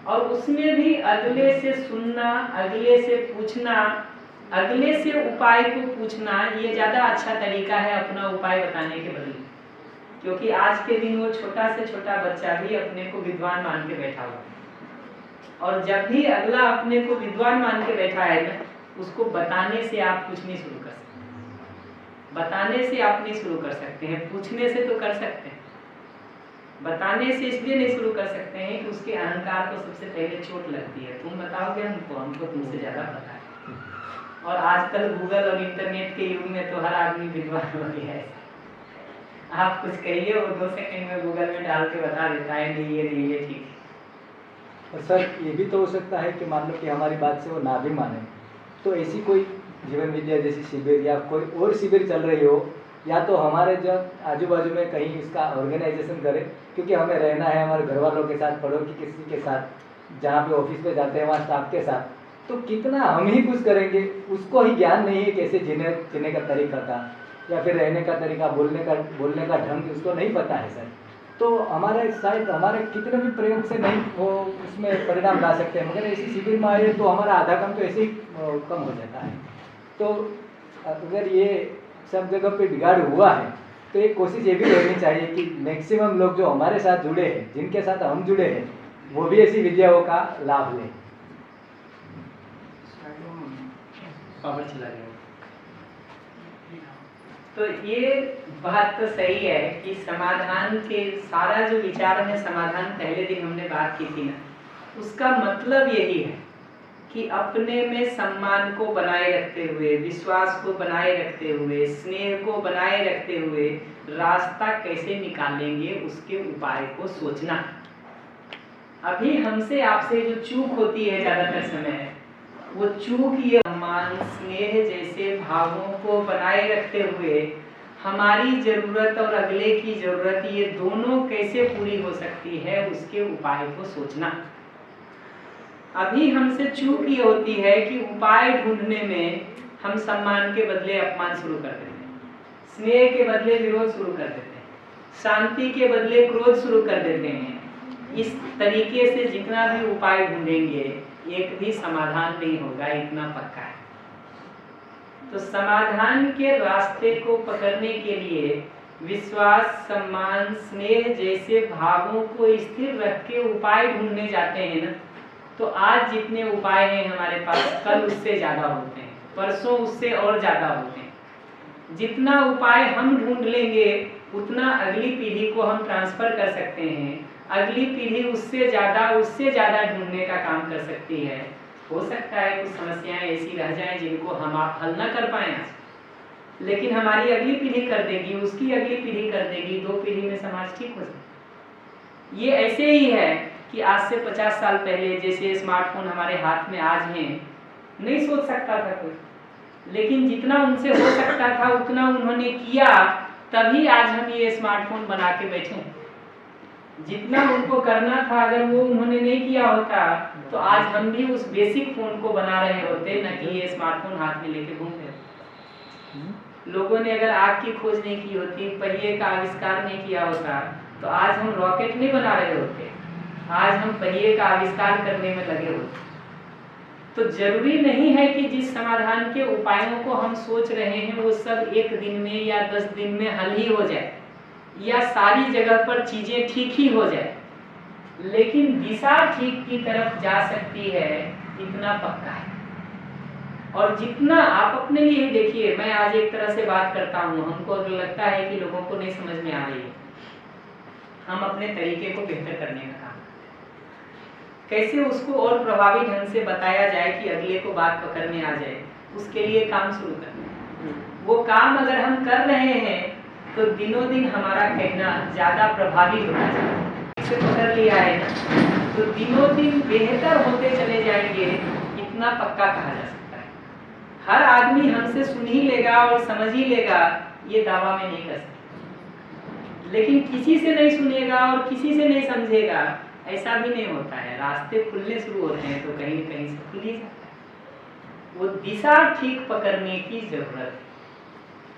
और उसमें भी अगले से सुनना, अगले से पूछना, अगले से उपाय को पूछना, ये ज्यादा अच्छा तरीका है अपना उपाय बताने के बदले। क्योंकि आज के दिन वो छोटा से छोटा बच्चा भी अपने को विद्वान मान के बैठा हुआ, और जब भी अगला अपने को विद्वान मान के बैठा है ना, उसको बताने से आप कुछ नहीं शुरू कर सकते। बताने से आप नहीं शुरू कर सकते हैं, पूछने से तो कर सकते हैं। बताने से इसलिए नहीं शुरू कर सकते हैं कि उसके अहंकार को सबसे पहले चोट लगती है। तुम बताओगे हमको तुमसे ज्यादा पता है। और आजकल गूगल और इंटरनेट के युग में तो हर आदमी विद्वान हो गया है। आप कुछ कहिए, वो 2 सेकंड में गूगल में डाल के बता देता है नहीं ये ठीक है। और सर ये भी तो हो सकता है कि मान लो कि हमारी बात से वो ना भी माने, तो ऐसी कोई जीवन विद्या जैसी शिविर या कोई और शिविर चल रही हो, या तो हमारे जो आजू बाजू में कहीं इसका ऑर्गेनाइजेशन करें, क्योंकि हमें रहना है हमारे घर वालों के साथ, पड़ोसी किसी के साथ, जहाँ पे ऑफिस पे जाते हैं वहाँ स्टाफ के साथ, तो कितना हम ही कुछ करेंगे, उसको ही ज्ञान नहीं है कैसे जीने का तरीका का, या फिर रहने का तरीका, बोलने का ढंग उसको नहीं पता है सर। तो हमारे शायद हमारे कितने भी प्रयोग से नहीं वो उसमें परिणाम ला सकते हैं, मगर ऐसी शिविर में आए तो हमारा आधा काम तो ऐसे ही कम हो जाता है। तो अगर ये सब जगह पे बिगाड़ हुआ है तो एक कोशिश ये भी रहनी चाहिए कि मैक्सिमम लोग जो हमारे साथ जुड़े हैं, जिनके साथ हम जुड़े हैं, वो भी ऐसी विद्याओं का लाभ लें। पावर चला गया। तो ये बात तो सही है कि समाधान के सारा जो विचार है, समाधान पहले दिन हमने बात की थी ना, उसका मतलब यही है कि अपने में सम्मान को बनाए रखते हुए, विश्वास को बनाए रखते हुए, स्नेह को बनाए रखते हुए रास्ता कैसे निकालेंगे उसके उपाय को सोचना। अभी हमसे आपसे जो चूक होती है ज्यादातर समय, वो चूक ये सम्मान, स्नेह जैसे भावों को बनाए रखते हुए हमारी जरूरत और अगले की जरूरत, ये दोनों कैसे पूरी हो सकती है उसके उपाय को सोचना। अभी हमसे चूक ये होती है कि उपाय ढूंढने में हम सम्मान के बदले अपमान शुरू कर देते हैं, स्नेह के बदले विरोध शुरू कर देते हैं, शांति के बदले क्रोध शुरू कर देते हैं। इस तरीके से जितना भी उपाय ढूंढेंगे एक भी समाधान नहीं होगा, इतना पक्का है। तो समाधान के रास्ते को पकड़ने के लिए विश्वास, सम्मान, स्नेह जैसे भावों को स्थिर रख के उपाय ढूंढने जाते हैं ना, तो आज जितने उपाय हैं हमारे पास, कल उससे ज्यादा होते हैं, परसों उससे और ज्यादा होते हैं। जितना उपाय हम ढूंढ लेंगे उतना अगली पीढ़ी को हम ट्रांसफर कर सकते हैं। अगली पीढ़ी उससे ज्यादा ढूंढने का काम कर सकती है। हो सकता है कुछ समस्याएं ऐसी रह जाएं जिनको हम आप हल ना कर पाए, लेकिन हमारी अगली पीढ़ी कर देगी, उसकी अगली पीढ़ी कर देगी, 2 पीढ़ी में समाज ठीक हो जाए। ये ऐसे ही है कि आज से 50 साल पहले जैसे स्मार्टफोन हमारे हाथ में आज हैं, नहीं सोच सकता था कोई, लेकिन जितना उनसे हो सकता था उतना उन्होंने किया, तभी आज हम ये स्मार्टफोन बना के बैठे हैं। जितना उनको करना था अगर वो उन्होंने नहीं किया होता तो आज हम भी उस बेसिक फोन को बना रहे होते, न कि ये स्मार्टफोन हाथ में लेके घूम रहे। लोगों ने अगर आग की खोज नहीं की होती, पहिए का आविष्कार नहीं किया होता, तो आज हम रॉकेट नहीं बना रहे होते, आज हम पहिए का आविष्कार करने में लगे होते। तो जरूरी नहीं है कि जिस समाधान के उपायों को हम सोच रहे हैं वो सब एक दिन में या 10 दिन में हल ही हो जाए, या सारी जगह पर चीजें ठीक ही हो जाए, लेकिन दिशा ठीक की तरफ जा सकती है, इतना पक्का है। और जितना आप अपने लिए ही देखिए, मैं आज एक तरह से बात करता हूँ, हमको अगर लगता है कि लोगों को नहीं समझ में आ रही है, हम अपने तरीके को बेहतर करने का काम कैसे उसको और प्रभावी ढंग से बताया जाए कि अगले को बात पकड़ने आ जाए, उसके लिए काम शुरू करना है। वो काम अगर हम कर रहे हैं तो दिनों दिन हमारा कहना ज्यादा प्रभावी होता है। इसे पकड़ लिया है ना, तो दिनों दिन बेहतर होते चले जाएंगे, इतना पक्का कहा जा सकता है। हर आदमी हमसे सुन ही लेगा और समझ ही लेगा, ये दावा में नहीं कर सकता, लेकिन किसी से नहीं सुनेगा और किसी से नहीं समझेगा, ऐसा भी नहीं होता है। रास्ते खुलने शुरू होते हैं तो कहीं न कहीं से खुल ही जाता है। वो दिशा ठीक पकड़ने की जरूरत है,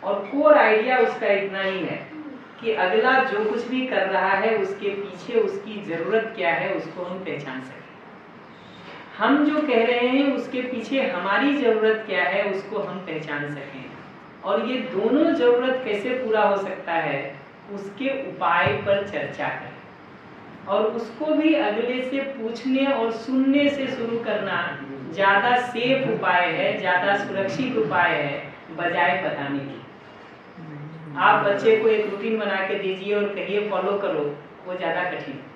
और कोर आइडिया उसका इतना ही है कि अगला जो कुछ भी कर रहा है उसके पीछे उसकी जरूरत क्या है, उसको हम पहचान सकें। हम जो कह रहे हैं उसके पीछे हमारी जरूरत क्या है, उसको हम पहचान सकें। और ये दोनों जरूरत कैसे पूरा हो सकता है, उसके उपाय पर चर्चा करें, और उसको भी अगले से पूछने और सुनने से शुरू करना ज्यादा सेफ उपाय है, ज्यादा सुरक्षित उपाय है, बजाय बताने की। आप बच्चे को एक रूटीन बना के दीजिए और कहिए फॉलो करो, वो ज्यादा कठिन है।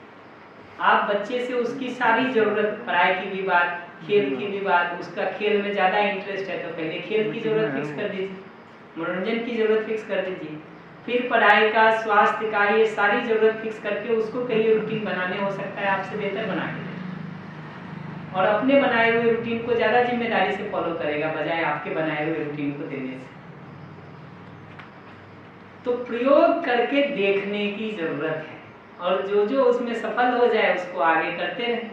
आप बच्चे से उसकी सारी जरूरत, पढ़ाई की भी बात, खेल की भी बात, उसका खेल में ज्यादा इंटरेस्ट है तो पहले खेल की जरूरत फिक्स कर दीजिए, मनोरंजन की जरूरत फिक्स कर दीजिए, फिर पढ़ाई का, स्वास्थ्य का, ये सारी जरूरत फिक्स करके उसको कहिए रूटीन बनाने, हो सकता है आपसे बेहतर बना के, और अपने बनाए हुए रूटीन को ज्यादा जिम्मेदारी से फॉलो करेगा बजाय आपके बनाए हुए रूटीन को देने से। तो प्रयोग करके देखने की जरूरत है, और जो जो उसमें सफल हो जाए उसको आगे करते रहें।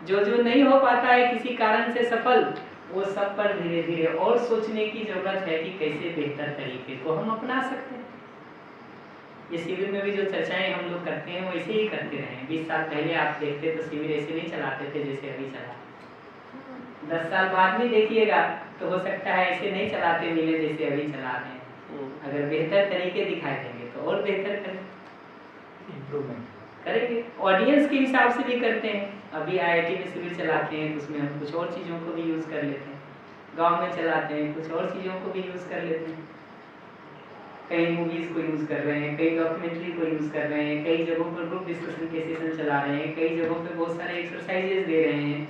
जो जो नहीं हो पाता है किसी कारण से सफल, वो सब पर धीरे धीरे और सोचने की जरूरत है कि कैसे बेहतर तरीके को हम अपना सकते हैं। ये शिविर में भी जो चर्चाएं हम लोग करते हैं वैसे ही करते रहे। 20 साल पहले आप देखते तो शिविर ऐसे नहीं चलाते थे जैसे अभी चला। 10 साल बाद भी देखिएगा तो हो सकता है ऐसे नहीं चलाते मिले जैसे अभी चला रहे हैं। अगर बेहतर तरीके दिखाई देंगे तो और बेहतर करेंगे, इम्प्रूवमेंट करेंगे। ऑडियंस के हिसाब से भी करते हैं। अभी IIT में शिविर चलाते हैं तो उसमें हम कुछ और चीज़ों को भी यूज़ कर लेते हैं, गांव में चलाते हैं कुछ और चीज़ों को भी यूज़ कर लेते हैं। कई मूवीज़ को यूज़ कर रहे हैं, कई डॉक्यूमेंट्री को यूज़ कर रहे हैं, कई जगहों पर ग्रुप डिस्कशन के सेशन चला रहे हैं, कई जगहों पर बहुत सारे एक्सरसाइजेज दे रहे हैं।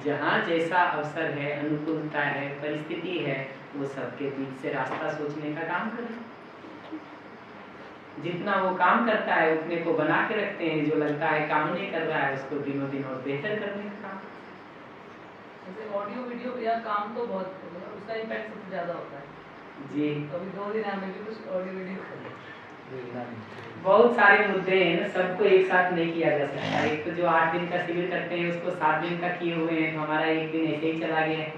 जहाँ जैसा अवसर है, अनुकूलता है, परिस्थिति है, वो सबके बीच से रास्ता सोचने का काम करें। जितना वो काम करता है उतने को बना के रखते हैं, जो लगता है काम नहीं कर रहा है उसको दिनों दिन और बेहतर करने का काम। जैसे ऑडियो वीडियो या काम तो बहुत, उसका इम्पैक्ट सबसे ज़्यादा होता है जी। कभी 2 दिन हमें भी कुछ ऑडियो वीडियो बहुत सारे मुद्दे हैं ना, सबको एक साथ नहीं किया जा सकता। एक तो जो 8 दिन का शिविर करते हैं उसको 7 दिन का किए हुए हैं, तो हमारा एक दिन ऐसे ही चला गया है।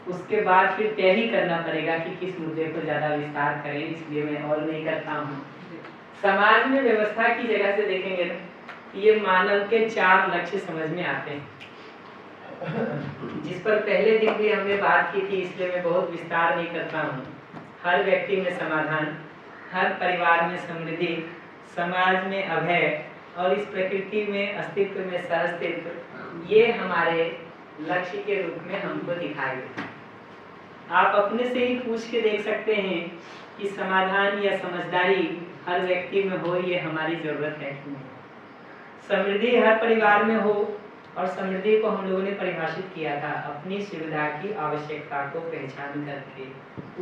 उसके बाद फिर तय ही करना पड़ेगा कि किस मुद्दे को ज़्यादा विस्तार करें, इसलिए मैं और नहीं करता हूँ। समाज में व्यवस्था की जगह से देखेंगे ना, ये मानव के 4 लक्ष्य समझ में आते हैं, जिस पर पहले दिन भी हमने बात की थी, इसलिए मैं बहुत विस्तार नहीं करता हूँ। हर व्यक्ति में समाधान, हर परिवार में समृद्धि, समाज में अभय और इस प्रकृति में अस्तित्व में सहअस्तित्व, ये हमारे लक्ष्य के रूप में हमको दिखाई देते हैं। आप अपने से ही पूछ के देख सकते हैं कि समाधान या समझदारी हर व्यक्ति में हो, ये हमारी जरूरत है कि नहीं। समृद्धि हर परिवार में हो, और समृद्धि को हम लोगों ने परिभाषित किया था अपनी सुविधा की आवश्यकता को पहचान करके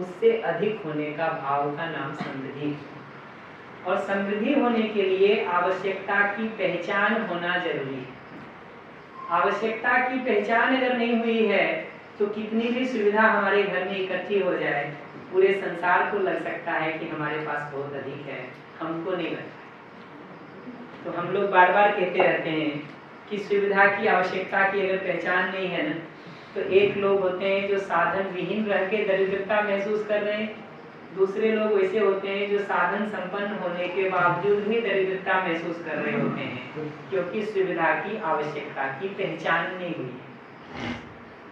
उससे अधिक होने का भाव का नाम समृद्धि। और समृद्धि होने के लिए आवश्यकता की पहचान होना जरूरी है। आवश्यकता की पहचान अगर नहीं हुई है तो कितनी भी सुविधा हमारे घर में इकट्ठी हो जाए, पूरे संसार को लग सकता है कि हमारे पास बहुत अधिक है, हमको नहीं लगता। तो हम लोग बार बार कहते रहते हैं कि सुविधा की आवश्यकता की अगर पहचान नहीं है ना, तो एक लोग होते हैं जो साधन विहीन रह के दरिद्रता महसूस कर रहे हैं, दूसरे लोग वैसे होते हैं जो साधन संपन्न होने के बावजूद भी दरिद्रता महसूस कर रहे होते हैं, क्योंकि सुविधा की आवश्यकता की पहचान नहीं हुई है।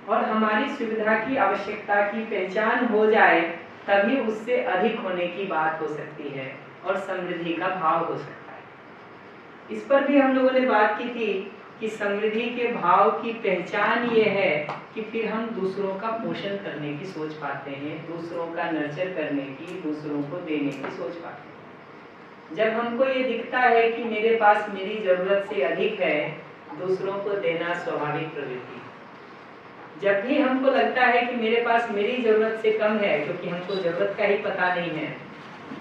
और हमारी सुविधा की आवश्यकता की पहचान हो जाए तभी उससे अधिक होने की बात हो सकती है और समृद्धि का भाव हो सकता है। इस पर भी हम लोगों ने बात की थी कि समृद्धि के भाव की पहचान ये है कि फिर हम दूसरों का पोषण करने की सोच पाते हैं, दूसरों का नर्चर करने की, दूसरों को देने की सोच पाते हैं। जब हमको ये दिखता है कि मेरे पास मेरी जरूरत से अधिक है, दूसरों को देना स्वाभाविक प्रवृत्ति। जब भी हमको लगता है कि मेरे पास मेरी जरूरत से कम है, क्योंकि हमको जरूरत का ही पता नहीं है,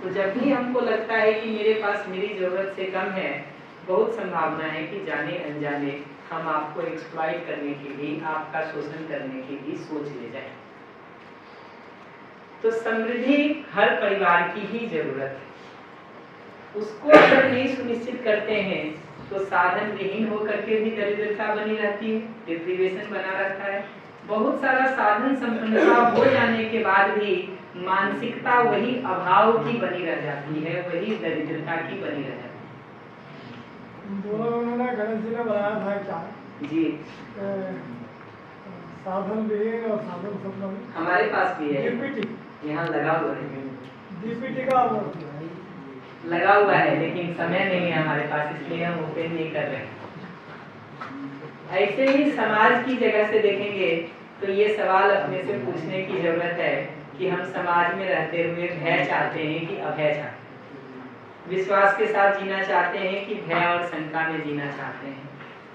तो जब भी हमको लगता है कि मेरे पास मेरी जरूरत से कम है, बहुत संभावना है कि जाने अनजाने हम आपको एक्सप्लॉइट करने की भी, आपका शोषण करने की भी सोच ले जाए। तो समृद्धि हर परिवार की ही जरूरत है। उसको अगर नहीं सुनिश्चित करते हैं तो साधन विहीन होकर के भी दरिद्रता बनी रहती है, डिप्रीवेशन बना रहता है। बहुत सारा साधन संपन्नता हो जाने के बाद भी मानसिकता वही अभाव की बनी रह जाती है, वही दरिद्रता की बनी रह जाती है। उन्होंने गणेश जी ने बनाया था क्या जी, साधन विहीन और साधन संपन्न हमारे पास भी है, डीपीटी यहाँ लगा हुआ है, डीपीटी का लगा हुआ है, लेकिन समय नहीं है हमारे पास, इसलिए हम ओपन नहीं कर रहे। ऐसे ही समाज की जगह से देखेंगे तो ये सवाल अपने से पूछने की जरूरत है कि हम समाज में रहते हुए भय चाहते हैं कि अभय चाहते हैं, विश्वास के साथ जीना चाहते हैं कि भय और शंका में जीना चाहते हैं।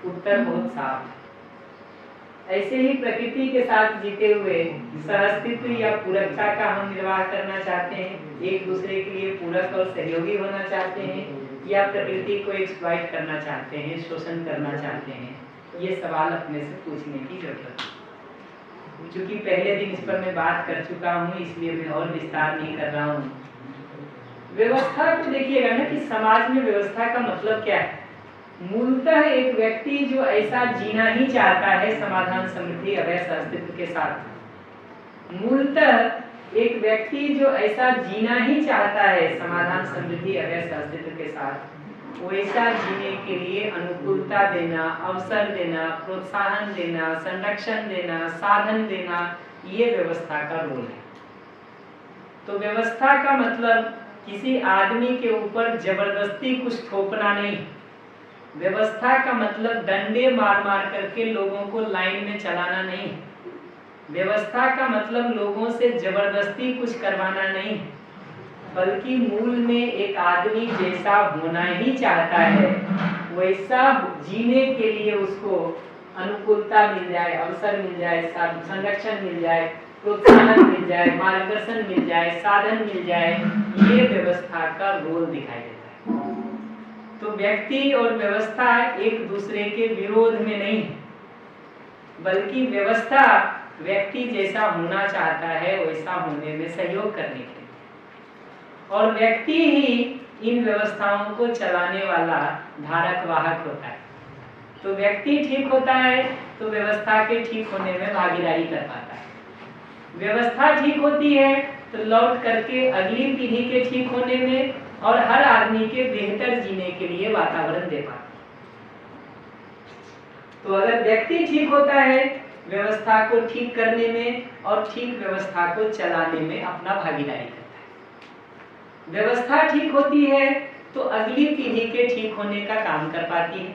उत्तर बहुत साफ है। ऐसे ही प्रकृति के साथ जीते हुए सहअस्तित्व या पूरकता का हम निर्वाह करना चाहते हैं, एक दूसरे के लिए पूरक और सहयोगी होना चाहते हैं, या प्रकृति को एक्सप्लॉइट करना चाहते हैं, शोषण करना चाहते हैं। ये सवाल अपने से पूछने की जरूरत है। क्योंकि पहले दिन इस पर मैं बात कर चुका हूँ, इसलिए मैं और विस्तार नहीं कर रहा हूँ। व्यवस्था को देखिएगा ना कि समाज में व्यवस्था का मतलब क्या है। मूलतः एक व्यक्ति जो ऐसा जीना ही चाहता है समाधान समृद्धि अभय सहअस्तित्व के साथ, मूलतः एक व्यक्ति जो ऐसा जीना ही चाहता है समाधान समृद्धि अभय सहअस्तित्व के साथ, वैसा जीने के लिए अनुकूलता देना, अवसर देना, प्रोत्साहन देना, संरक्षण देना, साधन देना, ये व्यवस्था का रोल है। तो व्यवस्था का मतलब किसी आदमी के ऊपर जबरदस्ती कुछ थोपना नहीं। व्यवस्था का मतलब डंडे मार मार करके लोगों को लाइन में चलाना नहीं। व्यवस्था का मतलब लोगों से जबरदस्ती कुछ करवाना नहीं, बल्कि मूल में एक आदमी जैसा होना ही चाहता है वैसा जीने के लिए उसको अनुकूलता मिल जाए, अवसर मिल जाए, संरक्षण मिल जाए, प्रोत्साहन मिल जाए, मार्गदर्शन मिल जाए, साधन मिल जाए, ये व्यवस्था का रोल दिखाई देता है। तो व्यक्ति और व्यवस्था एक दूसरे के विरोध में नहीं है, बल्कि व्यवस्था व्यक्ति जैसा होना चाहता है वैसा होने में सहयोग करने के लिए, और व्यक्ति ही इन व्यवस्थाओं को चलाने वाला धारक वाहक होता है। तो व्यक्ति ठीक होता है तो व्यवस्था के ठीक होने में भागीदारी कर पाता है। व्यवस्था ठीक होती है तो लौट करके अगली पीढ़ी के ठीक होने में और हर आदमी के बेहतर जीने के लिए वातावरण दे पाती है। तो अगर व्यक्ति ठीक होता है व्यवस्था को ठीक करने में और ठीक व्यवस्था को चलाने में अपना भागीदारी करता है, व्यवस्था ठीक होती है तो अगली पीढ़ी के ठीक होने का काम कर पाती है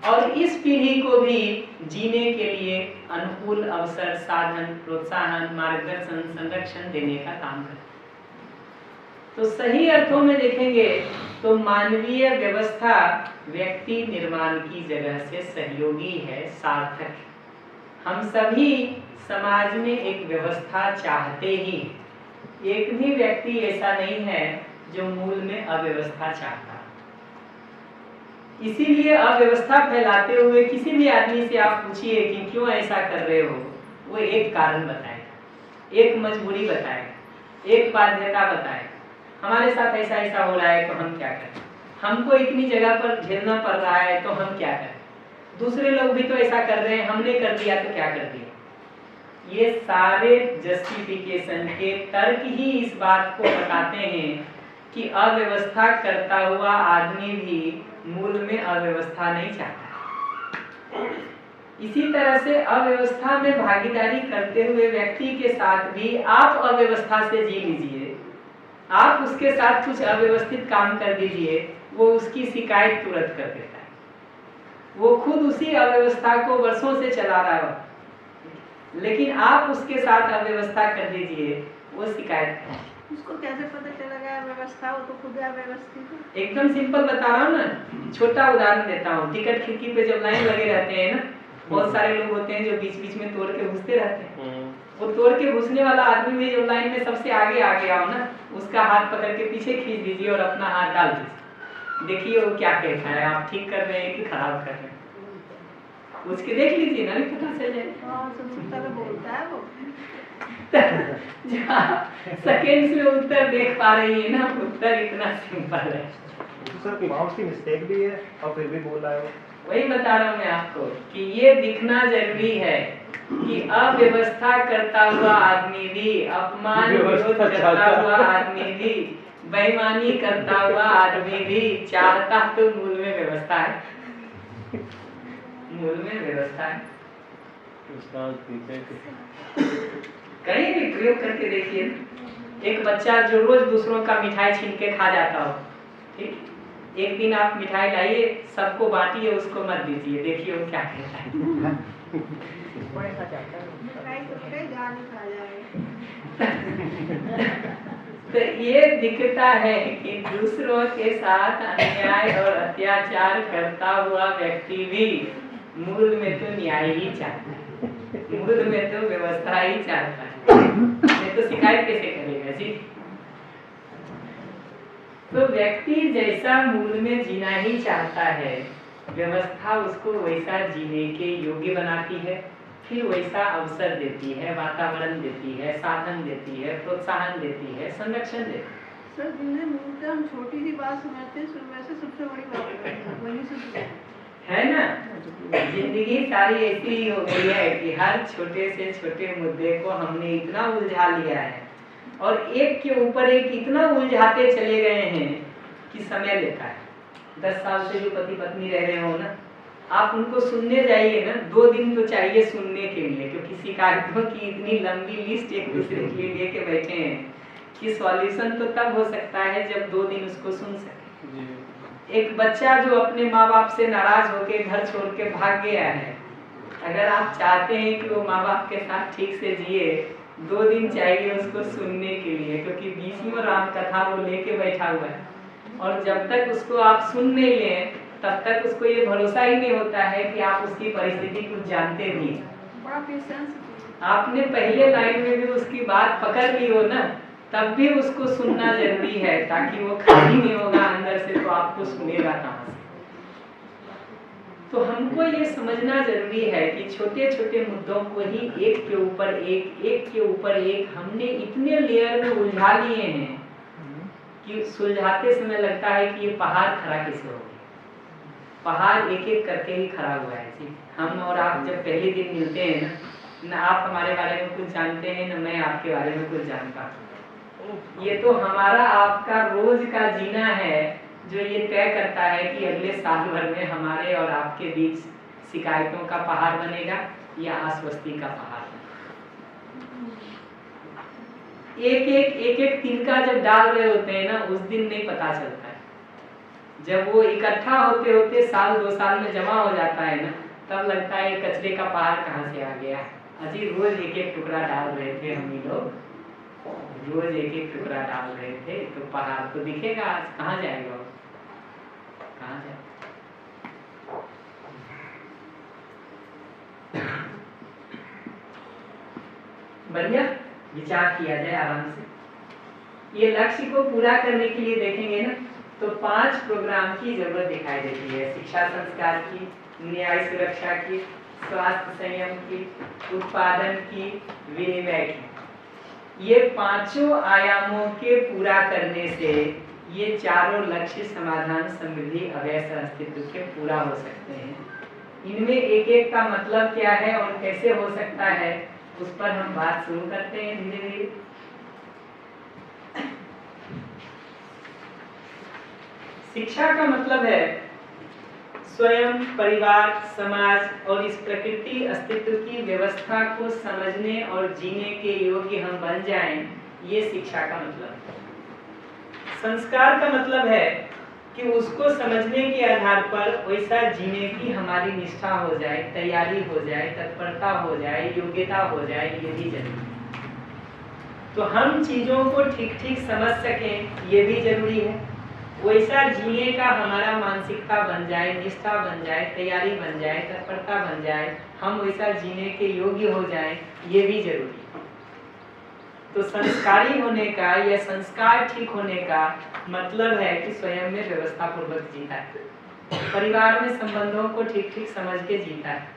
और इस पीढ़ी को भी जीने के लिए अनुकूल अवसर, साधन, प्रोत्साहन, मार्गदर्शन, संरक्षण देने का काम करती है। तो सही अर्थों में देखेंगे तो मानवीय व्यवस्था व्यक्ति निर्माण की जगह से सहयोगी है, सार्थक है। हम सभी समाज में एक व्यवस्था चाहते ही हैं। एक भी व्यक्ति ऐसा नहीं है जो मूल में अव्यवस्था चाहता। इसीलिए अव्यवस्था फैलाते हुए किसी भी आदमी से आप पूछिए कि क्यों ऐसा कर रहे हो, वो एक कारण बताएगा, एक मजबूरी बताएगा, एक बाध्यता बताएगा। हमारे साथ ऐसा ऐसा हो रहा है तो हम क्या करें, हमको इतनी जगह पर झेलना पड़ रहा है तो हम क्या करें, दूसरे लोग भी तो ऐसा कर रहे हैं, हमने कर दिया तो क्या कर दिया। ये सारे जस्टिफिकेशन के तर्क ही इस बात को बताते हैं कि अव्यवस्था करता हुआ आदमी भी मूल में अव्यवस्था नहीं चाहता। इसी तरह से अव्यवस्था में भागीदारी करते हुए व्यक्ति के साथ भी आप अव्यवस्था से जी लीजिए, आप उसके साथ कुछ अव्यवस्थित काम कर दीजिए, वो उसकी शिकायत तुरंत कर देता है। वो खुद उसी अव्यवस्था को वर्षों से चला रहा है, लेकिन आप उसके साथ अव्यवस्था कर दीजिए, वो शिकायत है। उसको कैसे पता चलेगा व्यवस्था, वो तो खुद अव्यवस्थित है। एकदम सिंपल बता रहा हूँ ना, छोटा उदाहरण देता हूँ। टिकट खिड़की पे जब लाइन लगे रहते हैं ना, बहुत सारे लोग होते हैं जो बीच बीच में तोड़ के घुसते रहते हैं। वो तोड़ के घुसने वाला आदमी भी जब लाइन में सबसे आगे आ गया हो ना, उसका हाथ पकड़ के पीछे खींच दीजिए और अपना हाथ डाल दीजिए, देखिए वो क्या कहता है, आप ठीक कर रहे हैं कि खराब कर रहे हैं। उसके देख लीजिए ना, पता चल जाए। बोलता है वो सेकंड्स में उत्तर देख पा रही है ना, उत्तर इतना सिंपल है। तो सर माउस की मिस्टेक भी है और फिर भी बोल रहा है वो। वही बता रहा हूँ मैं आपको कि ये दिखना जरूरी है कि अव्यवस्था करता हुआ आदमी भी, अपमान विरोध करता हुआ आदमी भी, बेईमानी करता हुआ आदमी भी चाहता तो मूल में व्यवस्था है, मूल में व्यवस्था है। कहीं भी प्रयोग करके देखिए, एक बच्चा जो रोज दूसरों का मिठाई छीन के खा जाता हो, ठीक, एक दिन आप मिठाई लाइए, सबको बांटिए, उसको मत दीजिए, देखिए वो क्या कहता है। तो ये दिखता है कि दूसरों के साथ अन्याय और अत्याचार करता हुआ व्यक्ति भी मूल में तो न्याय ही चाहता है, मूल में तो व्यवस्था ही चाहता है, नहीं तो शिकायत कैसे करेगा जी। तो व्यक्ति जैसा मूल में जीना ही चाहता है, व्यवस्था उसको वैसा जीने के योग्य बनाती है, फिर वैसा अवसर देती है, वातावरण देती है, साधन देती है, प्रोत्साहन देती है, संरक्षण देती है। सर जिन्हें मूलतः हम छोटी सी बात समझते हैं, वैसे सबसे बड़ी बात वही सुनते है ना। जिंदगी सारी ऐसी ही हो गई है कि हर छोटे से छोटे मुद्दे को हमने इतना उलझा लिया है और एक के ऊपर एक इतना उलझाते चले गए हैं कि समय लेता है। 10 साल से जो पति पत्नी रह रहे हो ना, आप उनको सुनने जाइए ना, 2 दिन तो चाहिए सुनने के लिए, क्योंकि शिकायतों की इतनी लंबी लिस्ट एक दूसरे के लिए लेके बैठे हैं कि सॉल्यूशन तो तब हो सकता है जब 2 दिन उसको सुन सके। एक बच्चा जो अपने माँ बाप से नाराज होकर घर छोड़ के भाग गया है, अगर आप चाहते हैं कि वो माँ बाप के साथ ठीक से जिए, 2 दिन चाहिए उसको सुनने के लिए, क्योंकि बीच में राम कथा वो लेके बैठा हुआ है और जब तक उसको आप सुन नहीं लें तब तक उसको ये भरोसा ही नहीं होता है कि आप उसकी परिस्थिति कुछ जानते भी। बड़ा पेशेंस। आपने पहले लाइन में भी उसकी बात पकड़ ली हो ना, तब भी उसको सुनना जरूरी है, ताकि वो खाली नहीं होगा अंदर से, तो आपको सुनेगा कहाँ से। तो हमको ये समझना जरूरी है कि छोटे छोटे मुद्दों को ही एक के ऊपर एक हमने इतने लेयर में उलझा लिए हैं कि सुलझाते समय लगता है कि ये पहाड़ खड़ा कैसे हो गया। पहाड़ एक एक करके ही खड़ा हुआ है जी। हम और आप जब पहले दिन मिलते हैं ना आप हमारे बारे में कुछ जानते हैं, ना मैं आपके बारे में कुछ जानता हूँ। ये तो हमारा आपका रोज का जीना है जो ये तय करता है कि अगले साल भर में हमारे और आपके बीच शिकायतों का पहाड़ बनेगा या आश्वस्ति का पहाड़। एक तिनका जब डाल रहे होते हैं ना, उस दिन नहीं पता चलता है। जब वो इकट्ठा होते होते साल 2 साल में जमा हो जाता है ना, तब लगता है ये कचरे का पहाड़ कहाँ से आ गया। अजी रोज एक टुकड़ा डाल रहे थे हम ही लोग, रोज एक टुकड़ा डाल रहे थे, तो पहाड़ तो दिखेगा। आज कहाँ जाएगा वो, कहाँ जाएगा। बढ़िया विचार किया जाए आराम से। ये लक्ष्य को पूरा करने के लिए देखेंगे ना, तो 5 प्रोग्राम की जरूरत दिखाई देती है। शिक्षा संस्कार की, न्याय सुरक्षा की, स्वास्थ्य संयम की, उत्पादन की, विनिमय की। ये 5 आयामों के पूरा करने से ये 4 लक्ष्य समाधान, समृद्धि, अभय, अस्तित्व के पूरा हो सकते हैं। इनमें एक का मतलब क्या है और कैसे हो सकता है, उस पर हम बात शुरू करते हैं धीरे धीरे। शिक्षा का मतलब है स्वयं, परिवार, समाज और इस प्रकृति अस्तित्व की व्यवस्था को समझने और जीने के योग्य हम बन जाएं, ये शिक्षा का मतलब है। संस्कार का मतलब है कि उसको समझने के आधार पर वैसा जीने की हमारी निष्ठा हो जाए, तैयारी हो जाए, तत्परता हो जाए, योग्यता हो जाए, ये भी जरूरी है। तो हम चीजों को ठीक ठीक समझ सकें, ये भी जरूरी है। वैसा जीने का हमारा मानसिकता बन जाए, निष्ठा बन जाए, तैयारी बन जाए, तत्परता बन जाए, हम वैसा जीने के योग्य हो जाए, ये भी जरूरी है। तो संस्कारी होने का या संस्कार ठीक होने का मतलब है कि स्वयं में व्यवस्था पूर्वक जीता है, परिवार में संबंधों को ठीक ठीक समझ के जीता है,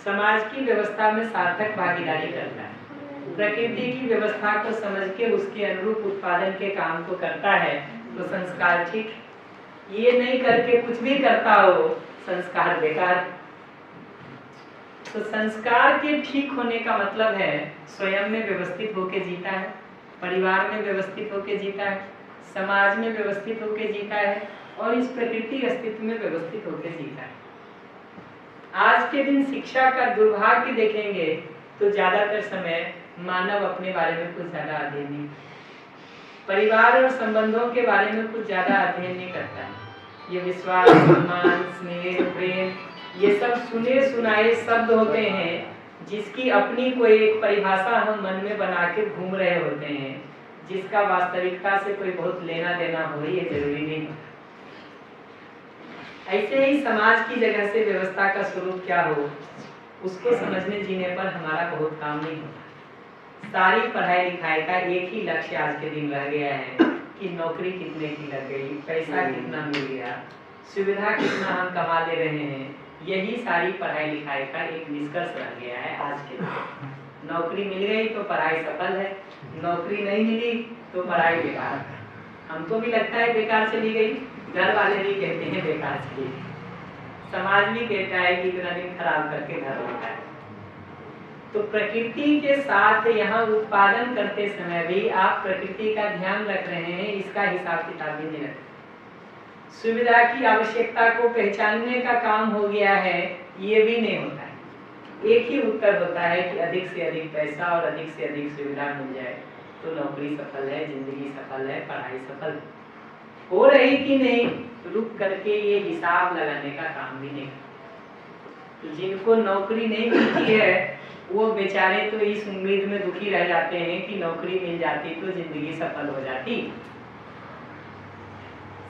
समाज की व्यवस्था में सार्थक भागीदारी करता है, प्रकृति की व्यवस्था को समझ के उसके अनुरूप उत्पादन के काम को करता है, तो संस्कार ठीक। ये नहीं करके कुछ भी करता हो, संस्कार बेकार। तो संस्कार के ठीक होने का मतलब है स्वयं में व्यवस्थित होके जीता है, परिवार में व्यवस्थित होके जीता है, समाज में व्यवस्थित होके जीता है और इस प्रकृति अस्तित्व में व्यवस्थित होके जीता है। आज के दिन शिक्षा का दुर्भाग्य देखेंगे तो ज्यादातर समय मानव अपने बारे में कुछ ज्यादा अध्ययन नहीं, परिवार और संबंधों के बारे में कुछ ज्यादा अध्ययन नहीं करता है। ये विश्वास, सम्मान, स्नेह, प्रेम, ये सब सुने सुनाए शब्द होते हैं, जिसकी अपनी कोई एक परिभाषा हम मन में बना के घूम रहे होते हैं, जिसका वास्तविकता से कोई बहुत लेना देना हो, ये जरूरी नहीं। ऐसे ही समाज की जगह से व्यवस्था का स्वरूप क्या हो, उसको समझने जीने पर हमारा बहुत काम नहीं होता। सारी पढ़ाई लिखाई का एक ही लक्ष्य आज के दिन रह गया है कि नौकरी कितने की लग गई, पैसा कितना मिल गया, सुविधा कितना हम कमा ले रहे हैं, यही सारी पढ़ाई लिखाई का एक निष्कर्ष रह गया है आज के दिन। नौकरी मिल गई तो पढ़ाई सफल है, नौकरी नहीं मिली तो पढ़ाई बेकार है। हमको भी लगता है बेकार चली गई, घर वाले भी कहते हैं बेकार चली गई, समाज भी कहता है कि इतना दिन खराब करके घर लौटा है। तो प्रकृति के साथ यहाँ उत्पादन करते समय भी आप प्रकृति का ध्यान रख रहे हैं, इसका हिसाब किताब भी नहीं रखते। सुविधा की आवश्यकता को पहचानने का काम हो गया है, ये भी नहीं होता है। एक ही उत्तर होता है कि अधिक से अधिक पैसा और अधिक से अधिक सुविधा मिल जाए तो नौकरी सफल है, जिंदगी सफल है, पढ़ाई सफल हो रही कि नहीं, रुक करके ये हिसाब लगाने का काम भी नहीं। तो जिनको नौकरी नहीं मिलती है वो बेचारे तो इस उम्मीद में दुखी रह जाते हैं कि नौकरी मिल जाती तो जिंदगी सफल हो जाती।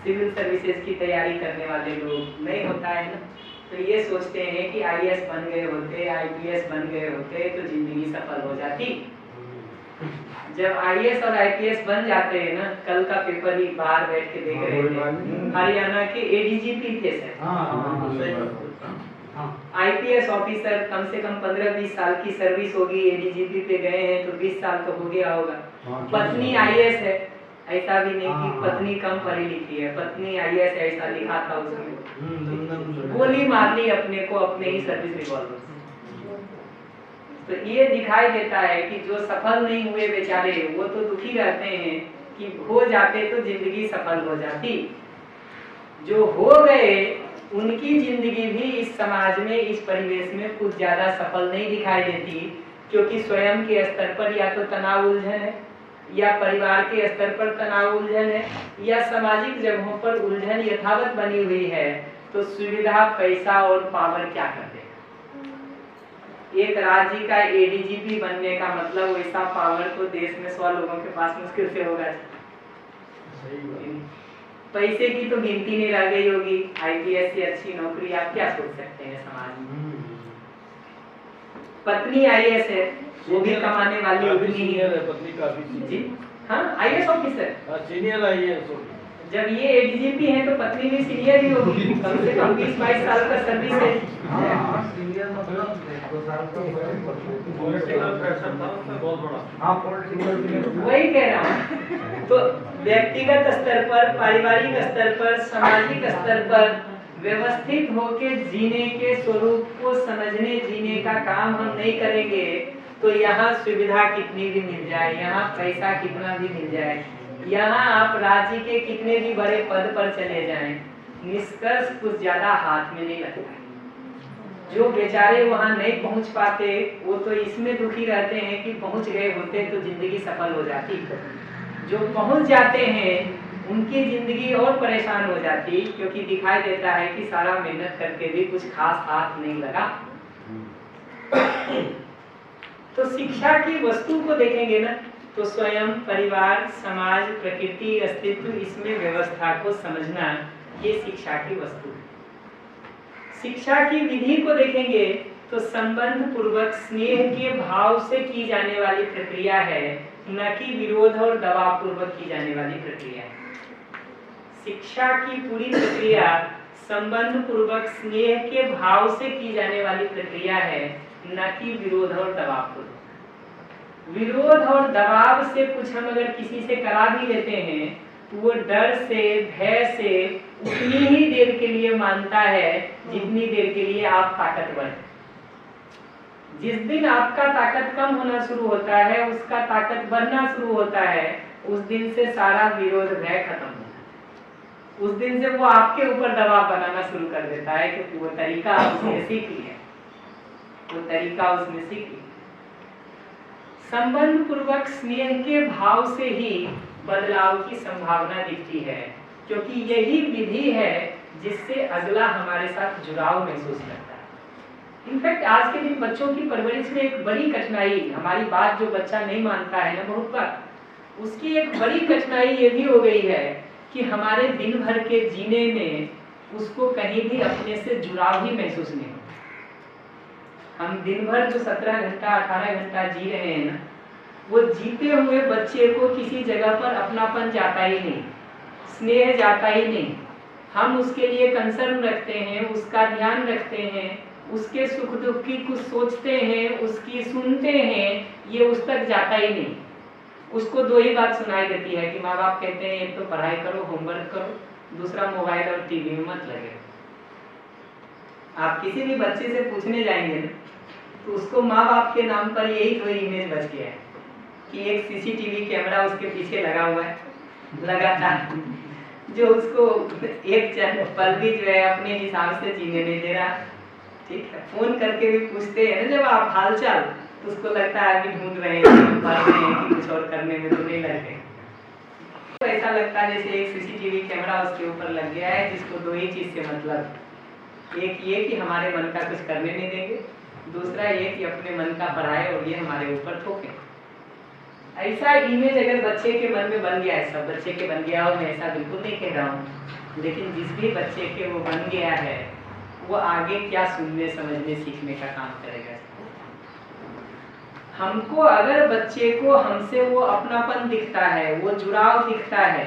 सिविल सर्विसेज की तैयारी करने वाले लोग नहीं होता है ना, तो ये सोचते हैं कि आईएएस बन गए होते, आईपीएस बन गए होते तो जिंदगी सफल हो जाती। जब आईएएस और आईपीएस बन जाते हैं ना, कल का पेपर ही बाहर बैठ के देख रहे थे, हरियाणा के एडीजीपी थे सर, आईपीएस ऑफिसर, कम से कम 15-20 साल की सर्विस होगी, एडीजीपी पे गए हैं तो 20 साल तो हो गया होगा। पत्नी आईएएस है, ऐसा भी नहीं कि पत्नी कम पढ़ी लिखी है, पत्नी आईएएस ऐसा लिखा था उसमें, गोली मार ली अपने को अपने ही सर्विस रिवॉल्वर। तो ये दिखाई देता है कि जो सफल नहीं हुए बेचारे वो तो दुखी रहते हैं, कि हो जाते तो जिंदगी सफल हो जाती। जो हो गए उनकी जिंदगी भी इस समाज में, इस परिवेश में कुछ ज्यादा सफल नहीं दिखाई देती, क्योंकि स्वयं के स्तर पर या तो तनाव उलझन है, या परिवार के स्तर पर तनाव उलझन है, या सामाजिक जगहों पर उलझन यथावत बनी हुई है। तो सुविधा, पैसा और पावर क्या कर देगा? एक राज्य का एडीजीपी बनने का मतलब वैसा पावर तो देश में 100 लोगों के पास मुश्किल से होगा। पैसे की तो गिनती नहीं रह गई होगी। आईपीएस से अच्छी नौकरी आप क्या सोच सकते हैं समाज में? पत्नी आईएएस है, वो भी कमाने वाली उतनी ही है। पत्नी काफी जी हाँ, आईएएस ऑफिसर, सीनियर आईएएस। जब ये एडीजीपी है तो पत्नी भी सीनियर ही होगी, कम से कम 20-22 साल का सर्विस है। सीनियर मतलब 2 साल का पॉलिटिकल प्रेशर था उसमें बहुत बड़ा। हाँ, पॉलिटिकल वही कह रहा हूँ। तो व्यक्तिगत स्तर पर, पारिवारिक स्तर पर, सामाजिक स्तर पर व्यवस्थित होकर जीने के स्वरूप को समझने, जीने का काम हम नहीं करेंगे तो यहाँ सुविधा कितनी भी मिल जाए, यहाँ पैसा कितना भी मिल जाए, यहाँ आप राज्य के कितने भी बड़े पद पर चले जाएं, निष्कर्ष कुछ ज्यादा हाथ में नहीं लगता। जो बेचारे वहाँ नहीं पहुँच पाते वो तो इसमें दुखी रहते हैं कि पहुँच गए होते तो जिंदगी सफल हो जाती। जो पहुँच जाते हैं उनकी जिंदगी और परेशान हो जाती, क्योंकि दिखाई देता है कि सारा मेहनत करके भी कुछ खास हाथ नहीं लगा। तो शिक्षा की वस्तु को देखेंगे ना, तो स्वयं, परिवार, समाज, प्रकृति, अस्तित्व, इसमें व्यवस्था को समझना, ये शिक्षा की वस्तु है। शिक्षा की विधि को देखेंगे तो संबंध पूर्वक स्नेह के भाव से की जाने वाली प्रक्रिया है, न कि विरोध और दबाव पूर्वक की जाने वाली प्रक्रिया है। शिक्षा की पूरी प्रक्रिया संबंध पूर्वक स्नेह के भाव से की जाने वाली प्रक्रिया है, न कि विरोध और दबाव पूर्वक। विरोध और दबाव से कुछ हम अगर किसी से करा भी लेते हैं तो वो डर से, भय से उतनी ही देर के लिए मानता है जितनी देर के लिए आप ताकतवर हैं। जिस दिन आपका ताकत कम होना शुरू होता है, उसका ताकत बढ़ना शुरू होता है, उस दिन से सारा विरोध, भय खत्म होता है। उस दिन से वो आपके ऊपर दबाव बनाना शुरू कर देता है, क्योंकि वो तरीका उसने सीख लिया, वो तरीका उसने सीख लिया। संबंध पूर्वक स्नेह के भाव से ही बदलाव की संभावना दिखती है, क्योंकि यही विधि है जिससे अगला हमारे साथ जुड़ाव महसूस करता है। इनफैक्ट आज के दिन बच्चों की परवरिश में एक बड़ी कठिनाई, हमारी बात जो बच्चा नहीं मानता है ना बहुत बार, उसकी एक बड़ी कठिनाई ये भी हो गई है कि हमारे दिन भर के जीने में उसको कहीं भी अपने से जुड़ाव ही महसूस नहीं होता। हम दिन भर जो 17 घंटा 18 घंटा जी रहे हैं ना, वो जीते हुए बच्चे को किसी जगह पर अपनापन जाता ही नहीं, स्नेह जाता ही नहीं। हम उसके लिए कंसर्न रखते हैं, उसका ध्यान रखते हैं, उसके सुख दुख की कुछ सोचते हैं, उसकी सुनते हैं, ये उस तक जाता ही नहीं। उसको 2 ही बात सुनाई देती है कि माँ बाप कहते हैं एक तो पढ़ाई करो, होमवर्क करो, दूसरा मोबाइल और टीवी में मत लगे। आप किसी भी बच्चे से पूछने जाएंगे ना, तो उसको माँ बाप के नाम पर यही कोई इमेज बच गया है कि एक सीसीटीवी कैमरा उसके पीछे लगा हुआ है लगातार, जो उसको एक पल भी जो है अपने हिसाब से जीने नहीं दे रहा। ठीक है, फोन करके भी पूछते हैं ना जब आप हालचाल, तो उसको लगता है अभी ढूंढ रहे हैं, पढ़ रहे हैं कि कुछ और करने में तो नहीं लगे। तो ऐसा लगता है जैसे एक सीसीटीवी कैमरा उसके ऊपर लग गया है, जिसको 2 ही चीज से मतलब, एक ये कि हमारे मन का कुछ करने नहीं देंगे, दूसरा ये कि अपने मन का पढ़ाए और ये हमारे ऊपर ठोके। ऐसा इमेज अगर बच्चे के मन में बन गया है, सब बच्चे के बन गया हो, मैं ऐसा बिल्कुल नहीं कह रहा हूँ, लेकिन जिस भी बच्चे के वो बन गया है, वो आगे क्या सुनने, समझने, सीखने का काम करेगा। हमको अगर बच्चे को हमसे वो अपनापन दिखता है, वो जुड़ाव दिखता है,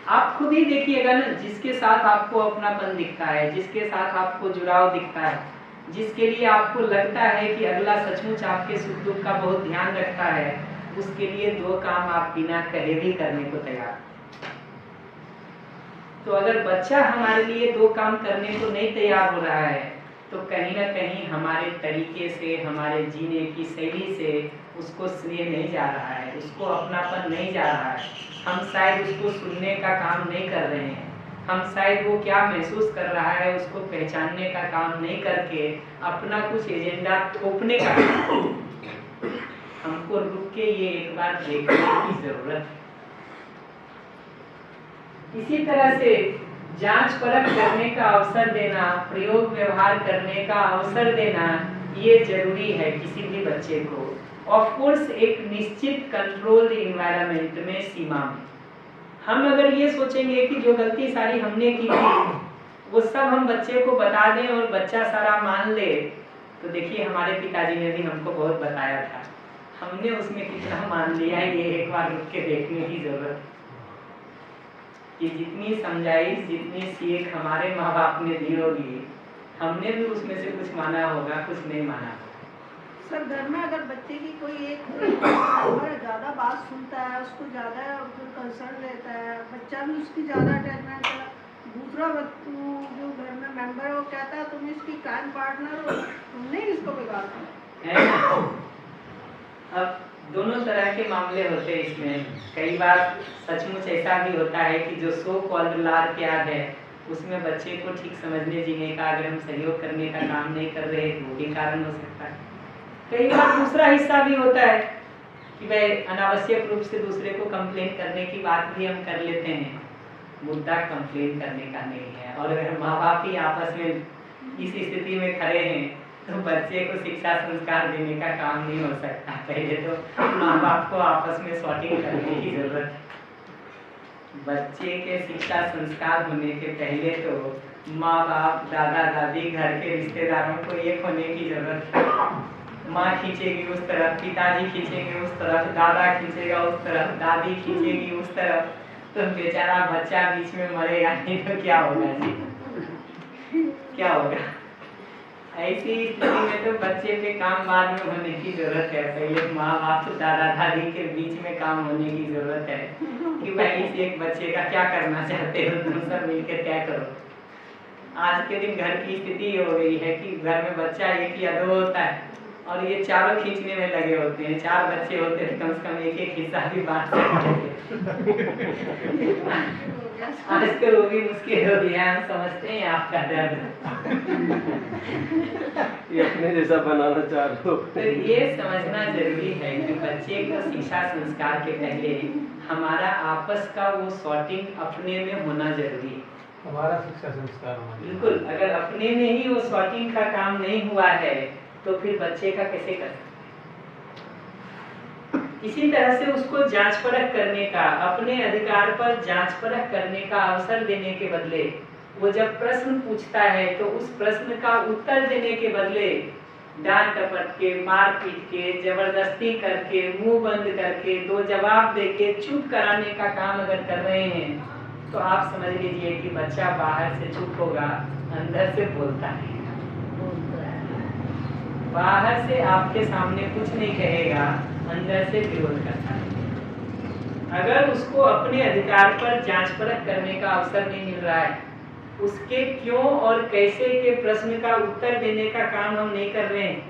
आप खुद ही देखिएगा ना, जिसके साथ आपको अपनापन दिखता है, जिसके साथ आपको जुड़ाव दिखता है, जिसके लिए आपको लगता है कि अगला सचमुच आपके सुख दुख का बहुत ध्यान रखता है, उसके लिए 2 काम आप बिना कहे भी करने को तैयार। तो अगर बच्चा हमारे लिए 2 काम करने को नहीं तैयार हो रहा है, तो कहीं ना कहीं हमारे तरीके से, हमारे जीने की शैली से उसको स्नेह नहीं जा रहा है, उसको अपनापन नहीं जा रहा है। हम शायद उसको सुनने का काम नहीं कर रहे हैं, हम शायद वो क्या महसूस कर रहा है उसको पहचानने का काम नहीं करके अपना कुछ एजेंडा थोपने का हमको रुक के ये एक बार देखने की जरूरत है। इसी तरह से जांच परख करने का अवसर देना, प्रयोग व्यवहार करने का अवसर देना, ये जरूरी है किसी भी बच्चे को। ऑफ कोर्स एक निश्चित कंट्रोल इन्वायरमेंट में, सीमा में। हम अगर ये सोचेंगे कि जो गलती सारी हमने की थी वो सब हम बच्चे को बता दें और बच्चा सारा मान ले, तो देखिए हमारे पिताजी ने भी हमको बहुत बताया था, हमने उसमें कितना मान लिया है ये एक बार रुक के देखने की जरूरत है कि जितनी समझाइश, जितनी सीख हमारे माँ बाप ने दी होगी, हमने भी उसमें से कुछ माना होगा, कुछ नहीं माना होगा। सर घर में अगर बच्चे की कोई एक अगर ज़्यादा बात सुनता है, उसको ज़्यादा कंसर्न लेता है, बच्चा भी उसकी ज़्यादा अटैचमेंट है, दूसरा जो घर में मेंबर है वो कहता है तुम इसकी कायम पार्टनर हो, तुमने इसको बिगाड़ना है। अब दोनों तरह के मामले होते हैं इसमें। कई बार सचमुच ऐसा भी होता है कि जो सो कॉल्ड लाड प्यार है उसमें बच्चे को ठीक समझने जीने का अगर हम सहयोग करने का काम नहीं कर रहे तो वो भी कारण हो सकता है। कई बार दूसरा हिस्सा भी होता है कि भाई अनावश्यक रूप से दूसरे को कंप्लेन करने की बात भी हम कर लेते हैं, मुद्दा कंप्लेन करने का नहीं है। और अगर माँ बाप ही आपस में इस स्थिति में खड़े हैं तो बच्चे को शिक्षा संस्कार देने का काम नहीं हो सकता। पहले तो माँ बाप को आपस में सॉर्टिंग करने की जरूरत है। बच्चे के शिक्षा संस्कार होने के पहले तो माँ बाप, दादा दादी, घर के रिश्तेदारों को एक होने की जरूरत है। माँ खींचेगी उस तरफ, पिताजी खींचेंगे उस तरफ, दादा खींचेगा उस तरफ, दादी खींचेगी उस तरफ, तो बेचारा बच्चा बीच में मरेगा नहीं तो क्या होगा जी, क्या होगा। ऐसी स्थिति में तो बच्चे पे काम बाद में होने की जरूरत है। पहले माँ बाप, दादा दादी के बीच में काम होने की जरूरत है कि भाई इस एक बच्चे का क्या करना चाहते हो, तुम सब मिलकर तय करो। आज के दिन घर की स्थिति हो गई है कि घर में बच्चा एक या दो होता है और ये चारों खींचने में लगे होते हैं। 4 बच्चे होते हैं, कम से कम एक एक हिस्सा भी बांट सकते। आज तो वो भी मुश्किल हो गया, हम समझते हैं आपका दर्द। ये अपने जैसा बनाना चाह रहे हो। तो ये समझना जरूरी है कि बच्चे को शिक्षा संस्कार के पहले हमारा आपस का वो सॉर्टिंग अपने में होना जरूरी है। हमारा शिक्षा संस्कार होना चाहिए। बिल्कुल, अगर अपने में ही वो सॉर्टिंग का काम नहीं हुआ है तो फिर बच्चे का कैसे कर सकते। इसी तरह से उसको जांच परख करने का, अपने अधिकार पर जांच परख करने का अवसर देने के बदले, वो जब प्रश्न पूछता है तो उस प्रश्न का उत्तर देने के बदले डांट टपट के, मार पीट के, जबरदस्ती करके, मुंह बंद करके, 2 जवाब देके चुप कराने का काम अगर कर रहे हैं तो आप समझ लीजिए कि बच्चा बाहर से चुप होगा, अंदर से बोलता है। बाहर से आपके सामने कुछ नहीं कहेगा, अंदर से विरोध करता है। अगर उसको अपने अधिकार पर जांच परख करने का अवसर नहीं मिल रहा है, उसके क्यों और कैसे के प्रश्न का उत्तर देने का काम हम नहीं कर रहे हैं,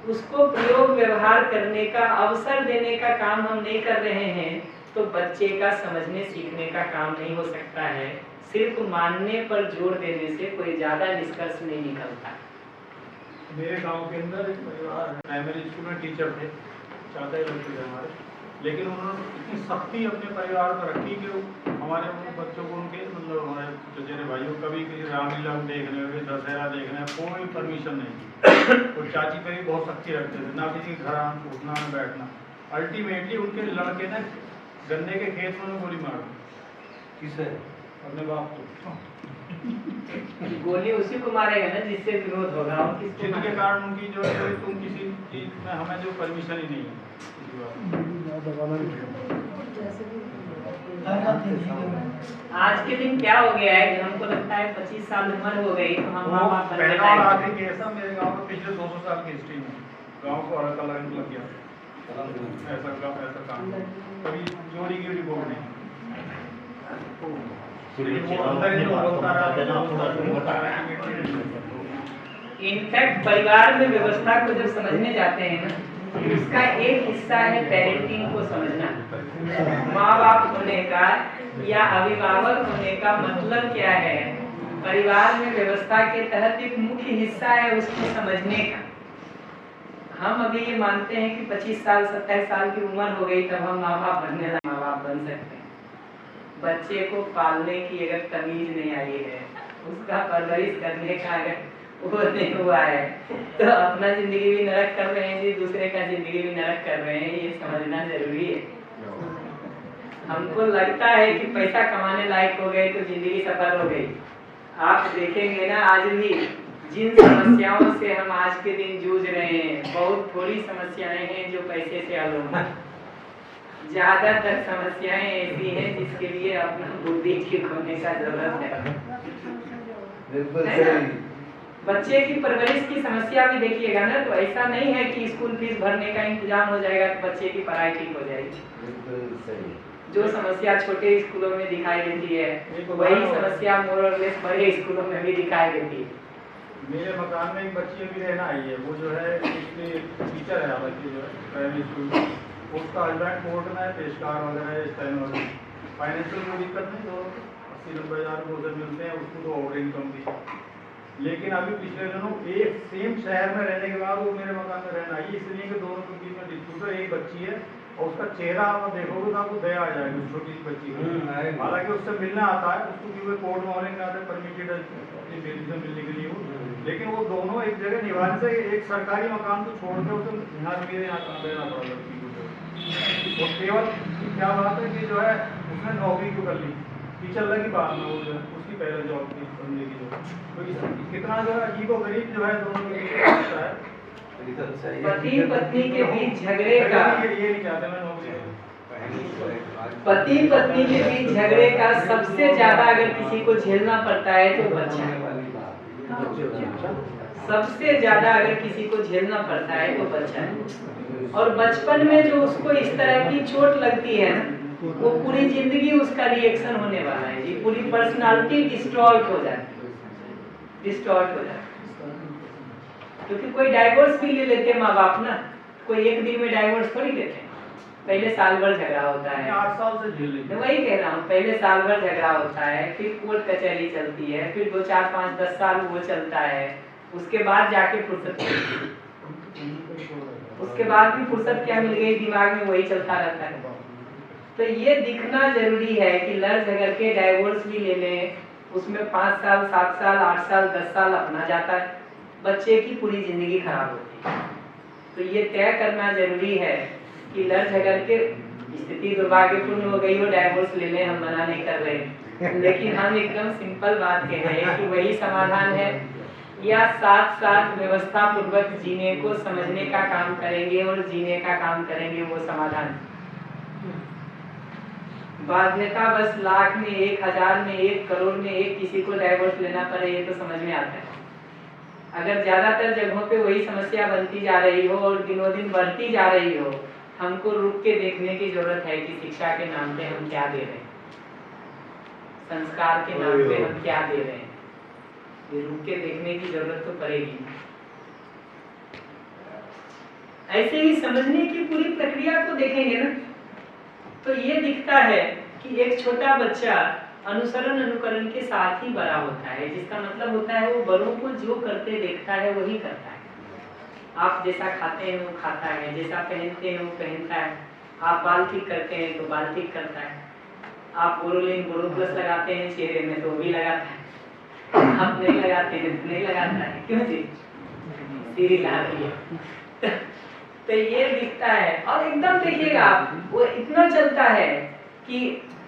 उसको प्रयोग व्यवहार करने का अवसर देने का काम हम नहीं कर रहे हैं, तो बच्चे का समझने सीखने का काम नहीं हो सकता है। सिर्फ मानने पर जोर देने से कोई ज्यादा निष्कर्ष नहीं निकलता। मेरे गांव के अंदर एक परिवार है, प्राइमरी स्कूल में टीचर थे, चाचा ही लगते थे हमारे, लेकिन उन्होंने इतनी सख्ती अपने परिवार पर रखी कि हमारे उन बच्चों को, उनके मतलब हमारे चचेरे भाइयों कभी किसी रामलीला देखने, दशहरा देखने कोई परमिशन नहीं थी। तो चाची पर भी बहुत सख्ती रखते थे, ना किसी घर उठना ना बैठना। अल्टीमेटली उनके लड़के ने गन्ने के खेत में गोली मार दी। किसे? अपने बाप को। गोली उसी को मारेगा ना जिससे विरोध होगा, जिनके कारण उनकी जो है तुम किसी चीज में हमें जो परमिशन ही नहीं है। आज के दिन क्या हो गया है, हमको लगता है 25 साल उम्र हो गई तो हम माँ बाप पहला और आखिरी केस है मेरे गांव में पिछले 200 साल की हिस्ट्री में। गांव को अलग अलग लग गया ऐसा काम, कभी चोरी की रिपोर्ट नहीं। वो अंदर ही तो बोलता रहा। इनफैक्ट परिवार में व्यवस्था को जब समझने जाते हैं ना, उसका एक हिस्सा है पेरेंटिंग को समझना। माँ बाप होने का या अभिभावक होने का मतलब क्या है, परिवार में व्यवस्था के तहत एक मुख्य हिस्सा है उसको समझने का। हम अभी ये मानते हैं कि 25 साल 27 साल की उम्र हो गई तब हम माँ बाप बनने लायक माँ बाप बन सकते हैं। बच्चे को पालने की अगर तमीज नहीं आई है, उसका परवरिश करने का अगर वो नहीं हुआ है, तो अपना जिंदगी भी नरक कर रहे हैं जी, दूसरे का जिंदगी भी नरक कर रहे हैं, ये समझना जरूरी है। हमको लगता है कि पैसा कमाने लायक हो गए तो जिंदगी सफल हो गई। आप देखेंगे ना, आज भी जिन समस्याओं से हम आज के दिन जूझ रहे हैं, बहुत थोड़ी समस्याएं हैं जो पैसे से हल होंगी। ज्यादातर समस्याएं ऐसी हैं जिसके लिए अपना बुद्धि ठीक होने का जरूरत है। बच्चे की परवरिश की समस्या भी देखिएगा ना, तो ऐसा नहीं है कि स्कूल फीस भरने का इंतजाम हो जाएगा तो बच्चे की पढ़ाई ठीक हो जाएगी। जो समस्या छोटे स्कूलों में दिखाई देती है, वही समस्या मोर और लेस बड़े स्कूलों में भी दिखाई देती है। मेरे मकान में एक बच्ची अभी रहना आई है, वो जो है उसकी टीचर है, हालांकि जो है प्राइमरी स्कूल में, उसका हस्बैंड कोर्ट में है, पेशकार वगैरह इस टाइम वगैरह, फाइनेंशियल कोई दिक्कत नहीं, तो 80-90 हज़ार वो सब मिलते हैं उसको, तो और इनकम भी। लेकिन अभी पिछले दिनों एक सेम शहर में रहने के बाद वो मेरे मकान में रहना आई, इसलिए कि दोनों के बीच में डिस्प्यूट है। एक बच्ची है और उसका चेहरा आप देखोगे तो आपको दया आ जाएगी, छोटी सी बच्ची को, हालांकि उससे मिलना आता है उसको, क्योंकि कोर्ट में होने के नाते परमिटेड है अपनी बेटी से मिलने के लिए वो, लेकिन वो दोनों एक जगह निवासी से एक सरकारी मकान को छोड़कर उसे यहाँ मेरे यहाँ रहना पड़ा लड़की को। और केवल क्या बात है कि जो है उसने नौकरी क्यों कर ली, टीचर लगी बाद में, वो जो है उसकी पहले जॉब थी बंदे की जो, तो कितना जो है अजीब और गरीब जो है दोनों के बीच होता है। पति पत्नी के बीच झगड़े का, ये नहीं चाहते मैं नौकरी, पति पत्नी के बीच झगड़े का सबसे ज्यादा अगर किसी को झेलना पड़ता है तो बच्चा है। सबसे ज्यादा अगर किसी को झेलना पड़ता है तो बच्चा है। और बचपन में जो उसको इस तरह की चोट लगती है ना, वो पूरी जिंदगी उसका रिएक्शन होने वाला है जी, पूरी पर्सनालिटी डिस्ट्रॉय हो जाती है, डिस्ट्रॉय हो जाती है। क्योंकि कोई डाइवोर्स भी ले लेते हैं माँ बाप ना, कोई एक दिन में डाइवोर्स थोड़ी देते हैं, पहले साल भर झगड़ा होता है। 8 साल से झेल लेते हैं। मैं वही कह रहा हूँ, पहले साल भर झगड़ा होता है, फिर कोर्ट कचहरी चलती है, फिर 2, 4, 5, 10 साल वो चलता है, उसके बाद जाके फुर्सत मिलती है। उसके बाद भी फुर्सत क्या मिल गई, दिमाग में वही चलता रहता है। तो ये दिखना जरूरी है कि लड़ झगड़ के डाइवोर्स भी ले लें, उसमें 5 साल 7 साल 8 साल 10 साल अपना जाता है, बच्चे की पूरी जिंदगी खराब होती है। तो ये तय करना जरूरी है कि लड़ झगड़ के स्थिति दुर्भाग्यपूर्ण हो गई हो, डाइवोर्स ले लें, हम मना नहीं कर रहे, लेकिन हम एकदम सिंपल बात कह रहे हैं कि वही समाधान है, या साथ साथ व्यवस्था पूर्वक जीने को समझने का काम करेंगे और जीने का काम करेंगे, वो समाधान। बाध्यता बस लाख में 1, 1000 में 1, करोड़ में 1 किसी को डाइवोर्स लेना पड़े, ये तो समझ में आता है। अगर ज्यादातर जगहों पे वही समस्या बनती जा रही हो और दिनों दिन बढ़ती जा रही हो, हमको रुक के देखने की जरूरत है कि शिक्षा के नाम पे हम क्या दे रहे हैं, संस्कार के नाम पे हम क्या दे रहे हैं, ये रुक के देखने की जरूरत तो पड़ेगी। ऐसे ही समझने की पूरी प्रक्रिया को देखेंगे ना, तो ये दिखता है कि एक छोटा बच्चा अनुसरण अनुकरण के साथ ही बड़ा होता है, जिसका मतलब होता है वो बड़ों को जो करते देखता है वही करता है। आप जैसा खाते हैं वो खाता है, जैसा पहनते हैं वो पहनता है, आप बाल ठीक करते हैं तो बाल ठीक करता है, आप बोरोप्लस लगाते हैं चेहरे में तो भी लगाता है, आप नहीं लगाते हैं तो नहीं लगाता है, क्यों जी, सीरी ला रही है। तो ये दिखता है। और एकदम देखिएगा आप, वो इतना चलता है कि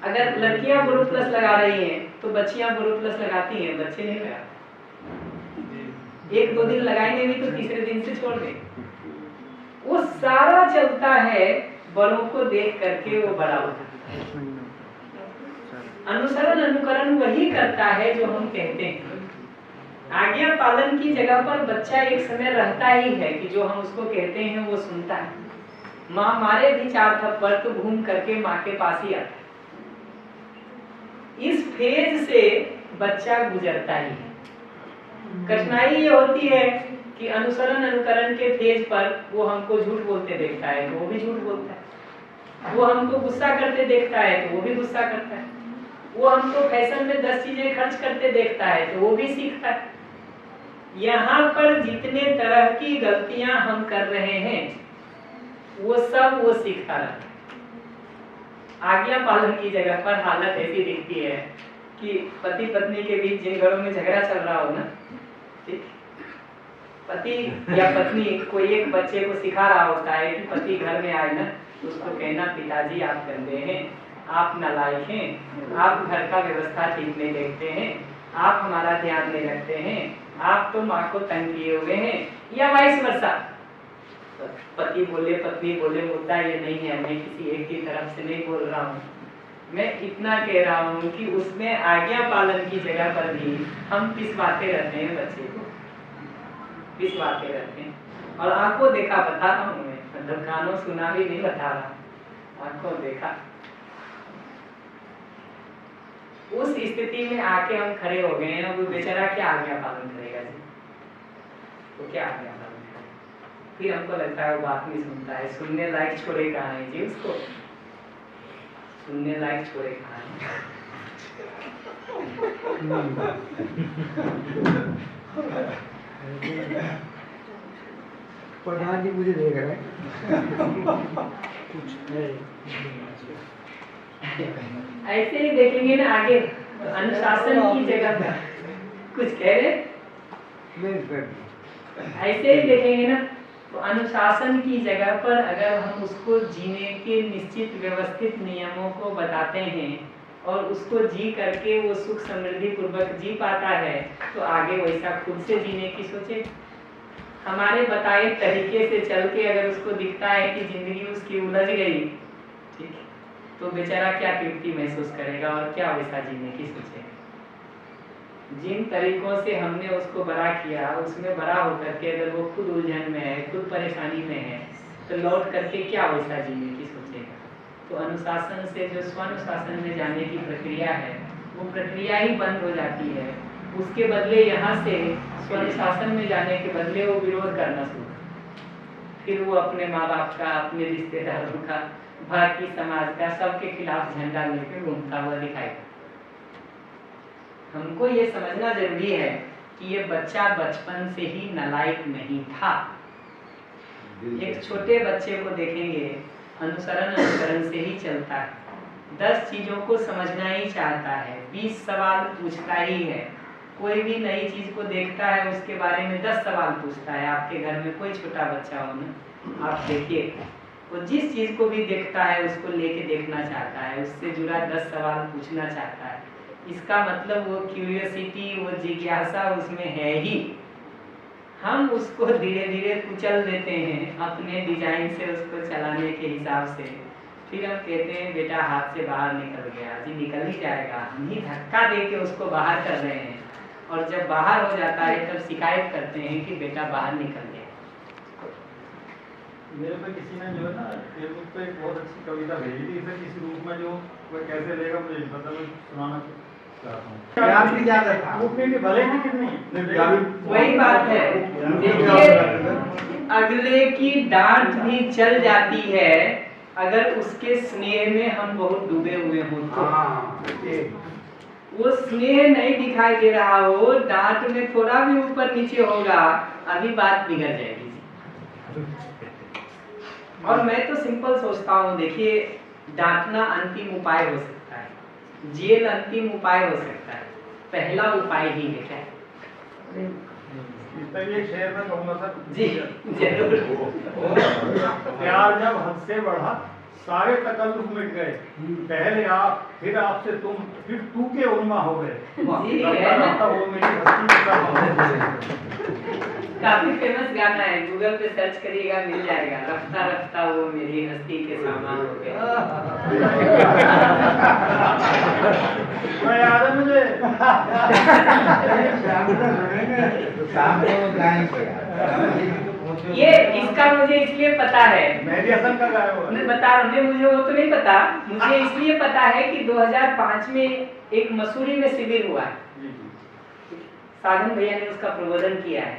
अगर लड़कियां बोरोप्लस लगा रही हैं तो बच्चियां बोरोप्लस लगाती हैं, बच्चे नहीं लगाते। 1-2 दिन लगाएंगे भी तो तीसरे दिन से छोड़ दें। वो सारा चलता है, बड़ों को देख करके वो बड़ा होता है। अनुसरण अनुकरण वही करता है जो हम कहते हैं। आज्ञा पालन की जगह पर बच्चा एक समय रहता ही है कि जो हम उसको कहते हैं वो सुनता है। माँ मारे भी 4 थप्पड़ तो घूम करके माँ के पास ही आता है। इस फेज से बच्चा गुजरता ही है। कठिनाई ये होती है कि अनुसरण अनुकरण के फेज पर वो हमको झूठ बोलते देखता है तो वो भी झूठ बोलता है, वो हमको गुस्सा करते देखता है तो वो भी गुस्सा करता है, वो हमको फैशन में 10 चीजें खर्च करते देखता है तो वो भी सीखता है। यहाँ पर जितने तरह की गलतियां हम कर रहे हैं वो सब वो सीखता रहता है। आज्ञा पालन की जगह पर हालत ऐसी दिखती है कि पति पत्नी के बीच जिन घरों में झगड़ा चल रहा हो ना, ठीक, पति या पत्नी कोई एक बच्चे को सिखा रहा होता है कि पति घर में आए ना तो उसको कहना पिताजी आप गंदे हैं, आप नालायक हैं, आप घर का व्यवस्था ठीक नहीं देखते हैं, आप हमारा ध्यान नहीं रखते हैं, आप तो माँ को तंग किए हुए हैं, या वाइस वर्सा। पति बोले पत्नी बोले, मुद्दा ये नहीं है, मैं किसी एक की तरफ से नहीं बोल रहा हूँ, मैं इतना कह रहा हूँ कि उसमें आज्ञा पालन की जगह पर भी हम पिसवाते रहते हैं, बच्चे को पिसवाते रहते हैं। और आंखों देखा बता रहा हूँ मैं, मतलब कानों सुना भी नहीं बता रहा, आंखों देखा। उस स्थिति में आके हम खड़े हो गए हैं, वो बेचारा क्या आज्ञा पालन करेगा जी, तो क्या आज्ञा पालन करेगा। फिर हमको लगता है वो बात नहीं सुनता है, सुनने लायक छोड़े कहाँ है जी, उसको सुनने लायक छोड़े कहाँ है। प्रधान जी मुझे देख रहे हैं। ऐसे ही देखेंगे ना आगे, तो अनुशासन की जगह पर कुछ कह रहे, ऐसे ही देखेंगे ना तो अनुशासन की जगह पर अगर हम उसको जीने के निश्चित व्यवस्थित नियमों को बताते हैं और उसको जी करके वो सुख समृद्धि पूर्वक जी पाता है तो आगे वैसा खुद से जीने की सोचे। हमारे बताए तरीके से चल के अगर उसको दिखता है कि जिंदगी उसकी उलझ गई, ठीक है, तो बेचारा क्या तृप्ति महसूस करेगा और क्या वैसा जीने की सोचेगा। जिन तरीकों से हमने उसको बड़ा किया उसमें बड़ा होकर के अगर वो खुद उलझन में है, खुद परेशानी में है, तो लौट करके क्या वैसा जीने की सोचेगा। तो अनुशासन से जो स्वानुशासन में जाने की प्रक्रिया है वो प्रक्रिया ही बंद हो जाती है। उसके बदले यहाँ से स्वानुशासन में जाने के बदले वो विरोध करना शुरू, फिर वो अपने माँ बाप का, अपने रिश्तेदारों का, बाकी समाज का, सबके खिलाफ झंडा लेकर घूमता हुआ दिखाई। हमको ये समझना जरूरी है कि ये बच्चा बचपन से ही नालायक नहीं था। एक छोटे बच्चे को देखेंगे, अनुसरण अनुकरण से ही चलता है, 10 चीजों को समझना ही चाहता है, 20 सवाल पूछता ही है। कोई भी नई चीज को देखता है उसके बारे में 10 सवाल पूछता है। आपके घर में कोई छोटा बच्चा हो ना, आप देखिए, वो जिस चीज को भी देखता है उसको लेके देखना चाहता है, उससे जुड़ा 10 सवाल पूछना चाहता है। इसका मतलब वो क्यूरियोसिटी, वो जिज्ञासा उसमें है ही। हम उसको धीरे धीरे कुचल देते हैं अपने डिजाइन से, उसको चलाने के हिसाब से। फिर हम कहते हैं बेटा हाथ से बाहर निकल गया, जी निकल ही जाएगा, हम ही धक्का दे के उसको बाहर कर रहे हैं। और जब बाहर हो जाता है तब शिकायत करते हैं कि बेटा बाहर निकल गया। मेरे पे किसी ने जो है ना फेसबुक पे एक बहुत अच्छी कविता भेजी थी, इसे किसी रूप में जो वो कैसे लेगा मुझे नहीं पता, मैं सुनाना चाहता हूँ। वही बात है, देखिए अगले की डांट भी चल जाती है अगर उसके स्नेह में हम बहुत डूबे हुए हों तो। वो स्नेह नहीं दिखाई दे रहा हो, डांट में थोड़ा भी ऊपर नीचे होगा, अभी बात बिगड़ जाएगी। और मैं तो सिंपल सोचता हूँ, देखिए डांटना अंतिम उपाय हो सकता है, जेल अंतिम उपाय हो सकता है, पहला उपाय ही है क्या? ये शेर में कहूँगा सर जी जरूर। प्यार जब हद से बढ़ा सारे तकल्लुफ मिट गए, पहले आप फिर आपसे तुम फिर तू के उन्मा हो गए, वो मेरी हस्ती। काफी फेमस गाना है, गूगल पे सर्च करिएगा मिल जाएगा, रफ्ता रफ्ता वो मेरी हस्ती के सामान हो गए। याद है मुझे। ये इसका मुझे इसलिए पता है, मैं भी असल का गाया हुआ मैं बता रहा हूँ, मुझे वो तो नहीं पता, मुझे इसलिए पता है कि 2005 में एक मसूरी में शिविर हुआ है। साधन भैया ने उसका प्रबोधन किया है।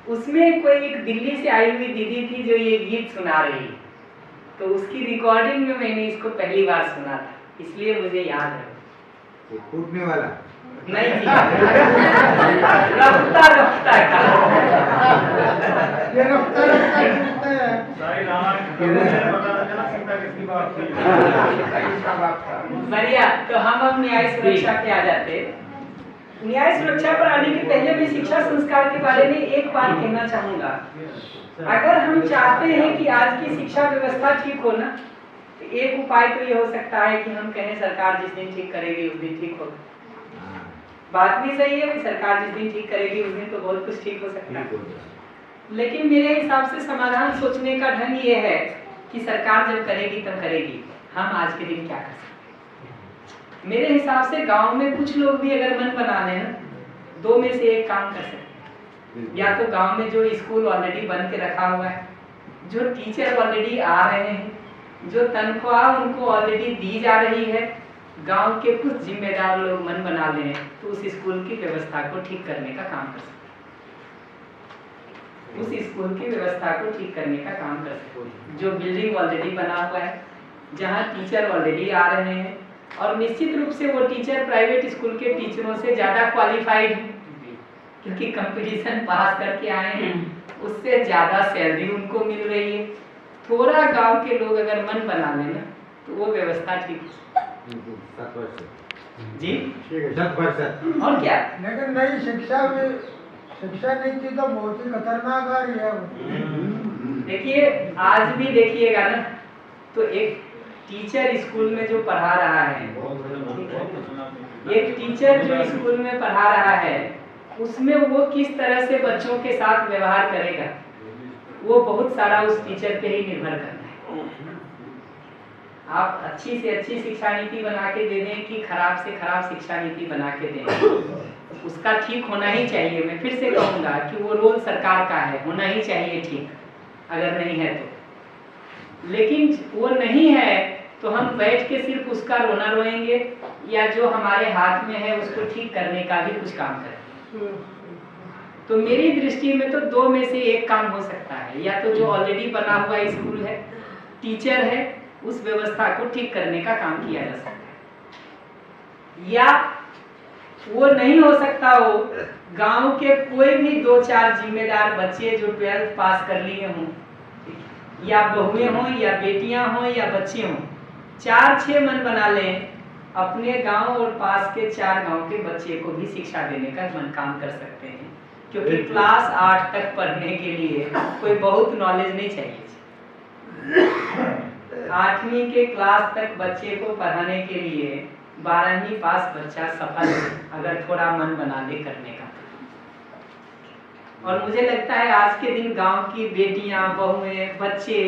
उसमें कोई एक दिल्ली से आई हुई दीदी थी जो ये गीत सुना रही, तो उसकी रिकॉर्डिंग में मैंने इसको पहली बार सुना था, इसलिए मुझे याद है। कूटने वाला नहीं जी, रफ्ता रफ्ता का। ये रफ्ता रफ्ता टूटता है। सारी रामायण पता चला सीता किसकी बात थी। बढ़िया, तो हम अब न्याय सुरक्षा पे आ जाते हैं। न्याय सुरक्षा पर आने के पहले मैं शिक्षा संस्कार के बारे में एक बात कहना चाहूंगा। अगर हम चाहते हैं कि आज की शिक्षा व्यवस्था ठीक हो ना, तो एक उपाय तो ये हो सकता है कि हम कहें सरकार जिस दिन ठीक करेगी उस दिन ठीक होगा। बात भी सही है कि सरकार जिस दिन ठीक करेगी उस दिन तो बहुत कुछ ठीक हो सकता है, लेकिन मेरे हिसाब से समाधान सोचने का ढंग ये है कि सरकार जब करेगी तब करेगी, हम आज के दिन क्या कर सकते हैं। मेरे हिसाब से गांव में कुछ लोग भी अगर मन बना लें ना, दो में से एक काम कर सकते हैं। या तो गांव में जो स्कूल ऑलरेडी बन के रखा हुआ है, जो टीचर ऑलरेडी आ रहे हैं, जो तनख्वाह उनको ऑलरेडी दी जा रही है, गांव के कुछ जिम्मेदार लोग मन बना लें तो उस स्कूल की व्यवस्था को ठीक करने का काम कर सकते हैं। उस स्कूल की व्यवस्था को ठीक करने का काम कर सकते हैं। जो बिल्डिंग ऑलरेडी बना हुआ है, जहां टीचर ऑलरेडी आ रहे हैं, और निश्चित रूप से वो टीचर प्राइवेट स्कूल के टीचरों से ज्यादा क्वालिफाइड हैं, क्योंकि कंपटीशन पास करके आए हैं, उससे ज्यादा सैलरी उनको मिल रही है। थोड़ा गांव के लोग अगर मन बना लेना तो वो व्यवस्था ठीक जी, 10%। और क्या। लेकिन नई शिक्षा नीति तो बहुत ही खतरनाक आ रही है। देखिए आज भी देखिएगा ना, तो एक टीचर स्कूल में जो पढ़ा रहा है, एक टीचर जो स्कूल में पढ़ा रहा है, उसमें वो किस तरह से बच्चों के साथ व्यवहार करेगा, वो बहुत सारा उस टीचर पे ही निर्भर करता है। आप अच्छी से अच्छी शिक्षा नीति बना के दे दें कि खराब से खराब शिक्षा नीति बना के दें, उसका ठीक होना ही चाहिए। मैं फिर से कहूँगा कि वो रोल सरकार का है, होना ही चाहिए ठीक, अगर नहीं है तो। लेकिन वो नहीं है तो हम बैठ के सिर्फ उसका रोना रोएंगे, या जो हमारे हाथ में है उसको ठीक करने का भी कुछ काम करें। तो मेरी दृष्टि में तो दो में से एक काम हो सकता है। या तो जो ऑलरेडी बना हुआ स्कूल है, टीचर है, उस व्यवस्था को ठीक करने का काम किया जा सकता है, या वो नहीं हो सकता हो, गांव के कोई भी 2-4 जिम्मेदार बच्चे जो 12th पास कर लिए हों, या बहुएं हों या बेटियां हों या बच्चे हों, 4-6 मन बना लें, अपने गांव और पास के 4 गांव के बच्चे को भी शिक्षा देने का मन काम कर सकते हैं। क्योंकि क्लास 8 तक पढ़ने के लिए कोई बहुत नॉलेज नहीं चाहिए। 8वीं के क्लास तक बच्चे को पढ़ाने के लिए 12वीं पास बच्चा सफल है, अगर थोड़ा मन बना दे करने का। और मुझे लगता है आज के दिन गांव की बेटियां, बहुएं, बच्चे,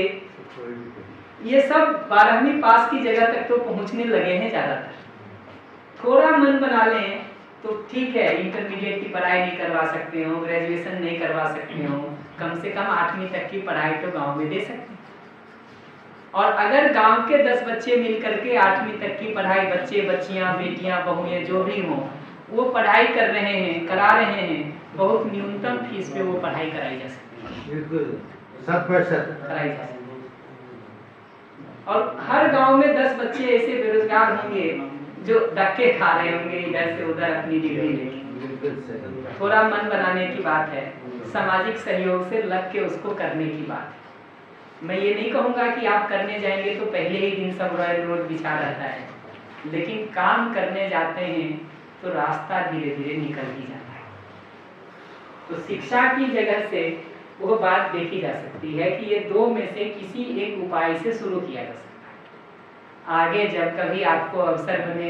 ये सब 12वीं पास की जगह तक तो पहुंचने लगे हैं ज्यादातर। थोड़ा मन बना लें तो ठीक है, इंटरमीडिएट की पढ़ाई नहीं करवा सकते हो, ग्रेजुएशन नहीं करवा सकते हो, कम से कम 8वीं तक की पढ़ाई तो गांव में दे सकते हैं। और अगर गांव के 10 बच्चे मिलकर के 8वीं तक की पढ़ाई, बच्चे, बच्चियां, बेटियां, बहुएं जो भी हों, वो पढ़ाई कर रहे हैं, करा रहे हैं, बहुत न्यूनतम फीस पे वो पढ़ाई कराई जा सकती है। बिल्कुल 7% कराई जा सकती है। और हर गांव में 10 बच्चे ऐसे बेरोजगार होंगे जो धक्के खा रहे होंगे इधर से उधर अपनी डिग्री लेके। थोड़ा मन बनाने की बात है, सामाजिक सहयोग से लग के उसको करने की बात है। मैं ये नहीं कहूँगा कि आप करने जाएंगे तो पहले ही दिन सब रॉयल रोड बिछा रहता है, लेकिन काम करने जाते हैं तो रास्ता धीरे धीरे निकल ही जाता है। तो शिक्षा की जगह से वो बात देखी जा सकती है कि ये दो में से किसी एक उपाय से शुरू किया जा सकता है। आगे जब कभी आपको अवसर बने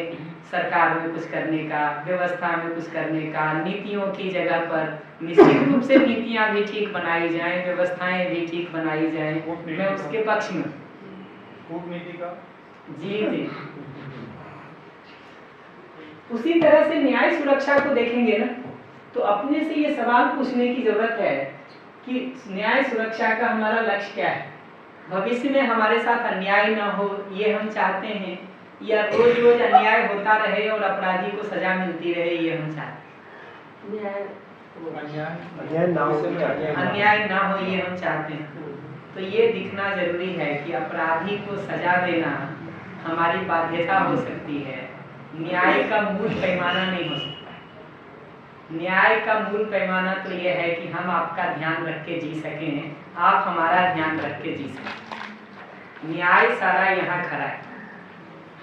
सरकार में कुछ करने का, व्यवस्था में कुछ करने का, नीतियों की जगह पर निश्चित रूप से नीतियां भी ठीक बनाई जाएं, व्यवस्थाएं भी ठीक बनाई जाएं, मैं उसके पक्ष में। कूटनीति का जी जी। उसी तरह से न्याय सुरक्षा को देखेंगे ना, तो अपने से ये सवाल पूछने की जरूरत है कि न्याय सुरक्षा का हमारा लक्ष्य क्या है। भविष्य में हमारे साथ अन्याय न हो ये हम चाहते हैं, या रोज रोज अन्याय होता रहे और अपराधी को सजा मिलती रहे ये हम चाहते हैं। अन्याय ना हो अन्याय ना हो ये हम चाहते हैं। तो ये दिखना जरूरी है कि अपराधी को सजा देना हमारी बाध्यता हो सकती है, न्याय का मूल पैमाना नहीं हो सकता। न्याय का मूल पैमाना तो ये है कि हम आपका ध्यान रख के जी सकें, आप हमारा ध्यान रख के जी सकें। न्याय सारा यहाँ खड़ा है।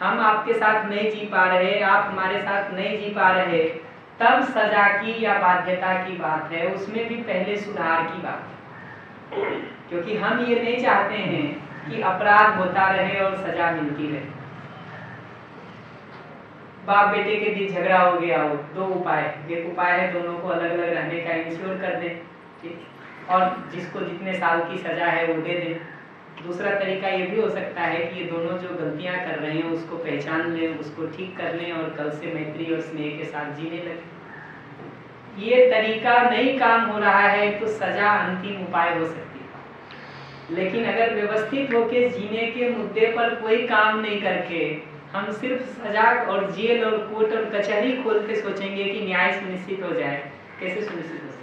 हम आपके साथ नहीं जी पा रहे, आप हमारे साथ नहीं जी पा रहे, तब सजा की या बाध्यता की बात है, उसमें भी पहले सुधार की बात है। क्योंकि हम ये नहीं चाहते हैं कि अपराध होता रहे और सजा मिलती रहे। बाप बेटे के बीच झगड़ा हो गया हो, दो उपाय, एक उपाय है दोनों को अलग अलग रहने का इंश्योर कर दें, ठीक, और जिसको जितने साल की सजा है वो दे दें। दूसरा तरीका ये भी हो सकता है कि ये दोनों जो गलतियां कर रहे हैं उसको पहचान लें, उसको ठीक कर लें और कल से मैत्री और स्नेह के साथ जीने लगे। ये तरीका नहीं काम हो रहा है तो सजा अंतिम उपाय हो सकती है। लेकिन अगर व्यवस्थित होकर जीने के मुद्दे पर कोई काम नहीं करके हम सिर्फ सजा और जेल और कोर्ट और कचहरी खोल के सोचेंगे कि न्याय सुनिश्चित हो जाए, कैसे सुनिश्चित हो सकता है?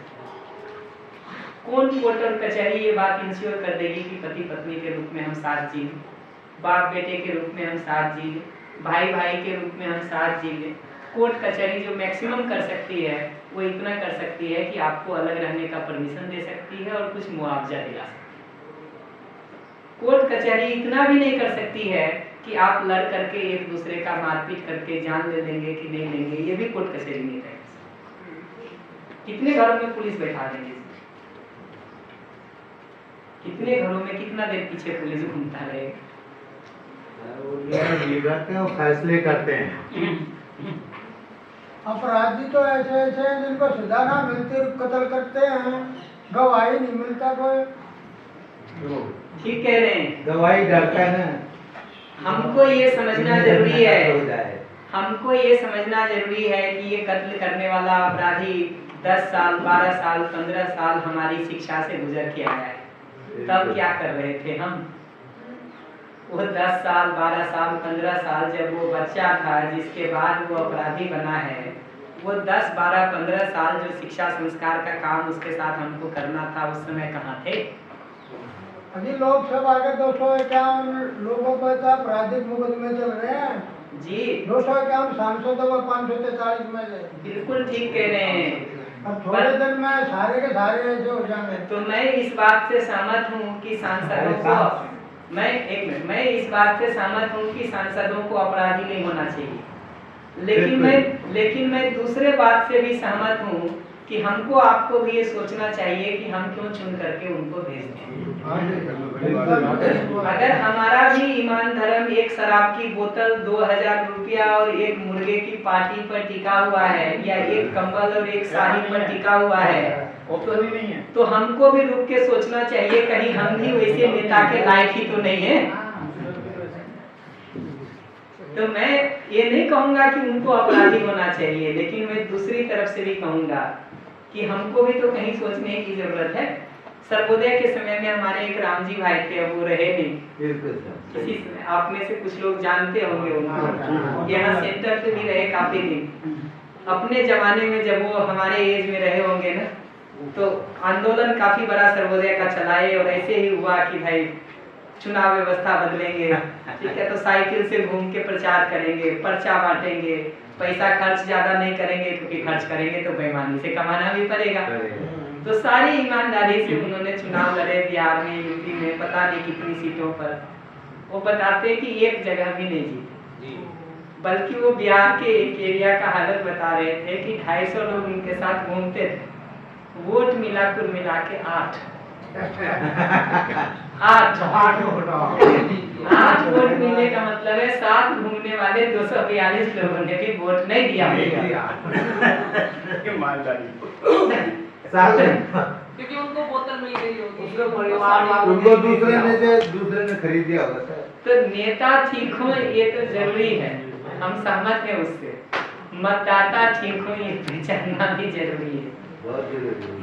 कौन कोर्ट और कचहरी ये बात इंश्योर कर देगी कि पति पत्नी के रूप में हम साथ जी लें, बाप बेटे के रूप में हम साथ जी लें, भाई भाई के रूप में हम साथ जी लें? कोर्ट कचहरी जो मैक्सिमम कर सकती है वो इतना कर सकती है कि आपको अलग रहने का परमिशन दे सकती है और कुछ मुआवजा दिला सकती है। कोर्ट कचहरी इतना भी नहीं कर सकती है कि आप लड़ करके एक दूसरे का मारपीट करके जान ले लेंगे कि नहीं लेंगे, ये भी कोर्ट कचहरी नहीं कर सकती। कितने घरों में पुलिस बैठा देंगे? कितने घरों में कितना देर पीछे पुलिस घूमता रहेगा? वो फैसले करते हैं। अपराधी तो ऐसे ऐसे हैं जिनको सजा ना मिलती कत्ल करते हैं, गवाही नहीं मिलता कोई। ठीक कह रहे हैं, गवाही डरता है ना। हमको ये समझना जरूरी है, हमको ये समझना जरूरी है कि ये कत्ल करने वाला अपराधी 10 साल 12 साल 15 साल हमारी शिक्षा से गुजर के आया है। तब क्या कर रहे थे हम? वो 10 साल 12 साल 15 साल जब वो बच्चा था जिसके बाद वो अपराधी बना है, वो 10 12 15 साल जो शिक्षा संस्कार का काम उसके साथ हमको करना था, उस समय कहाँ थे? अभी लोकसभा के 251 लोगों पर आपराधिक मुकदमे चल रहे हैं जी। 251 सांसदों को 543 में से। बिल्कुल ठीक कह रहे हैं। अब थोड़े दिन में सारे के सारे जो हो जाएंगे। तो मैं इस बात से सहमत हूँ कि सांसदों को, मैं इस बात से सहमत हूँ कि सांसदों को अपराधी नहीं होना चाहिए। लेकिन मैं दूसरे बात से भी सहमत हूँ कि हमको आपको भी ये सोचना चाहिए कि हम क्यों चुन करके उनको भेजते हैं। अगर हमारा भी ईमान धर्म एक शराब की बोतल 2000 रुपया और एक मुर्गे की पार्टी पर टिका हुआ है, या एक कंबल और एक साड़ी पर टिका हुआ है, तो हमको भी रुक के सोचना चाहिए कहीं हम भी वैसे नेता के लायक ही तो नहीं है। तो मैं ये नहीं कहूंगा कि उनको अपराधी होना चाहिए, लेकिन मैं दूसरी तरफ से भी कहूंगा कि हमको भी तो कहीं सोचने की जरूरत है। सर्वोदय के समय में हमारे एक राम जी भाई थे, अब वो रहे नहीं। किसी आप में से कुछ लोग जानते होंगे उनको, यहाँ सेंटर पे भी रहे काफी दिन। अपने जमाने में जब वो हमारे एज में रहे होंगे ना, तो आंदोलन काफी बड़ा सर्वोदय का चलाए, और ऐसे ही हुआ कि भाई चुनाव व्यवस्था बदलेंगे, ठीक है, तो साइकिल से घूम के प्रचार करेंगे, पर्चा बांटेंगे, पैसा खर्च ज्यादा नहीं करेंगे, क्योंकि खर्च करेंगे तो बेईमानी से कमाना भी पड़ेगा। तो सारी ईमानदारी से उन्होंने चुनाव लड़े बिहार में, यूपी में, पता नहीं कितनी सीटों पर। वो बताते कि एक जगह भी नहीं जीते, बल्कि वो बिहार के एक एरिया का हालत बता रहे थे कि 250 लोग उनके साथ घूमते थे, वोट मिला कुल मिला के 8 वोट मिलने का मतलब है 7 घूमने वाले 242 लोगों ने भी वोट नहीं दिया। क्योंकि उनको बोतल मिल गई होगी, उनको दूसरे ने खरीद दिया होगा। तो नेता ठीक हो ये तो जरूरी है, हम सहमत हैं उससे। मतदाता ठीक हो ये पहचानना भी जरूरी है।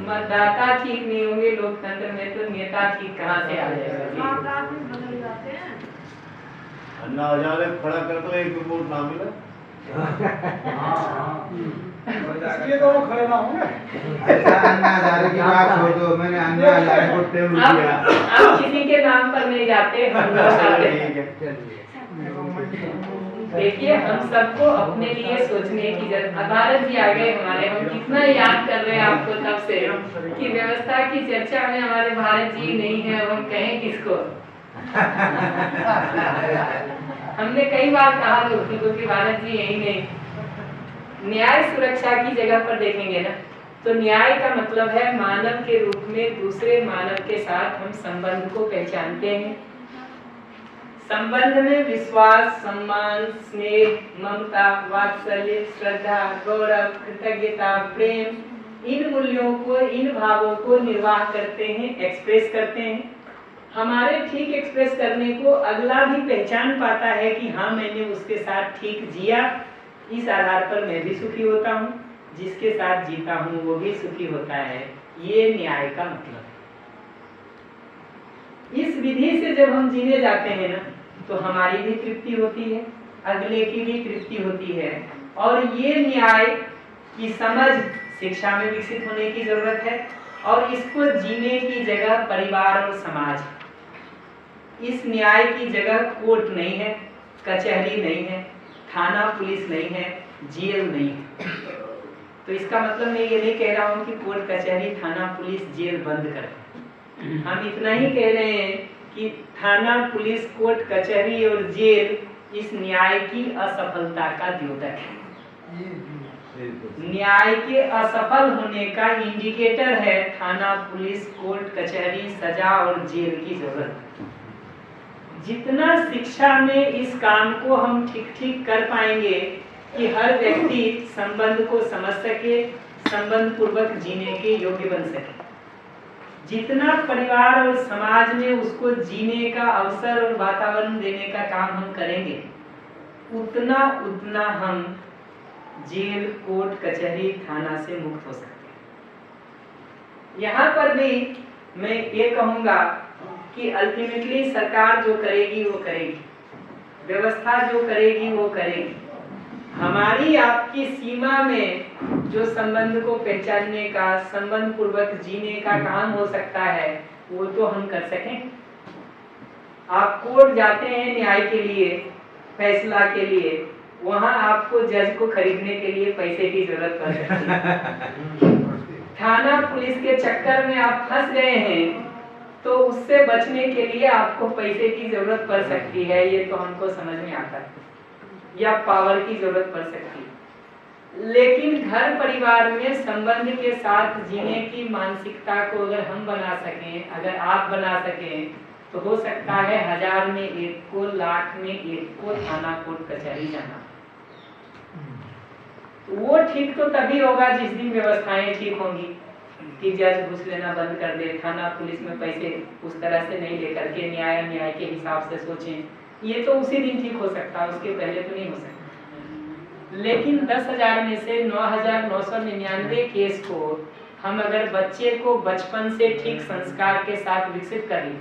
मतदाता ठीक नहीं होंगे लोकतंत्र में, तो नेता ठीक कहाँ से आ जाएगा? अन्ना हजारे खड़ा कर दो, एक वोट ना मिला। इसलिए तो वो खड़े ना होंगे। ऐसा अन्ना हजारे की बात छोड़ दो, मैंने अन्ना हजारे को टेबल दिया। आप किसी के नाम पर नहीं जाते, हम लोग आते हैं। देखिए, हम सबको अपने लिए सोचने की जरूरत। भारत जी आ गए हमारे, हम कितना याद कर रहे हैं आपको तब से कि व्यवस्था की चर्चा में हमारे भारत जी नहीं है, अब हम कहें किसको। हमने कई बार कहा लोगों को कि भारत जी यही नहीं। न्याय सुरक्षा की जगह पर देखेंगे ना, तो न्याय का मतलब है मानव के रूप में दूसरे मानव के साथ हम संबंध को पहचानते हैं। संबंध में विश्वास, सम्मान, स्नेह, ममता, वात्सल्य, श्रद्धा, गौरव, कृतज्ञता, प्रेम, इन मूल्यों को, इन भावों को निर्वाह करते हैं, एक्सप्रेस करते हैं। हमारे ठीक एक्सप्रेस करने को अगला भी पहचान पाता है कि हाँ, मैंने उसके साथ ठीक जिया, इस आधार पर मैं भी सुखी होता हूँ, जिसके साथ जीता हूँ वो भी सुखी होता है। ये न्याय का मतलब है। इस विधि से जब हम जीने जाते हैं ना, तो हमारी भी तृप्ति होती है, अगले की भी तृप्ति होती है। और ये न्याय की समझ शिक्षा में विकसित होने की जरूरत है, और इसको जीने की जगह परिवार और समाज। इस न्याय की जगह कोर्ट नहीं है, कचहरी नहीं है, थाना पुलिस नहीं है, जेल नहीं है। तो इसका मतलब मैं ये नहीं कह रहा हूँ कि कोर्ट कचहरी थाना पुलिस जेल बंद करें। हम इतना ही कह रहे हैं कि थाना पुलिस कोर्ट कचहरी और जेल इस न्याय की असफलता का द्योतक है। न्याय के असफल होने का इंडिकेटर है थाना पुलिस कोर्ट कचहरी सजा और जेल की जरूरत। जितना शिक्षा में इस काम को हम ठीक ठीक कर पाएंगे कि हर व्यक्ति संबंध को समझ सके, संबंध पूर्वक जीने के योग्य बन सके, जितना परिवार और समाज में उसको जीने का अवसर और वातावरण देने का काम हम करेंगे, उतना हम जेल, कोर्ट, कचहरी, थाना से मुक्त हो सकते हैं। यहाँ पर भी मैं ये कहूँगा कि अल्टीमेटली सरकार जो करेगी वो करेगी, व्यवस्था जो करेगी वो करेगी। हमारी आपकी सीमा में जो संबंध को पहचानने का, संबंध पूर्वक जीने का काम हो सकता है, वो तो हम कर सकें। आप कोर्ट जाते हैं न्याय के लिए, फैसला के लिए, वहां आपको जज को खरीदने के लिए पैसे की जरूरत पड़ सकती है। थाना पुलिस के चक्कर में आप फंस गए हैं, तो उससे बचने के लिए आपको पैसे की जरूरत पड़ सकती है, ये तो हमको समझ में आता है, या पावर की जरूरत पड़ सकती है। लेकिन घर परिवार में संबंध के साथ जीने की मानसिकता को अगर हम बना सकें, अगर आप बना सकें, तो हो सकता है 1000 में एक को, लाख में एक को थाना कोर्ट कचहरी जाना। वो ठीक तो तभी होगा जिस दिन व्यवस्थाएं ठीक होंगी कि जज घुस लेना बंद कर दे, थाना पुलिस में पैसे उस तरह से नहीं लेकर के न्याय के हिसाब से सोचें। ये तो उसी दिन ठीक हो सकता है, उसके पहले तो नहीं हो सकता। लेकिन 10,000 में से 9,999 केस को हम अगर बच्चे को बचपन से ठीक संस्कार के साथ विकसित कर लें,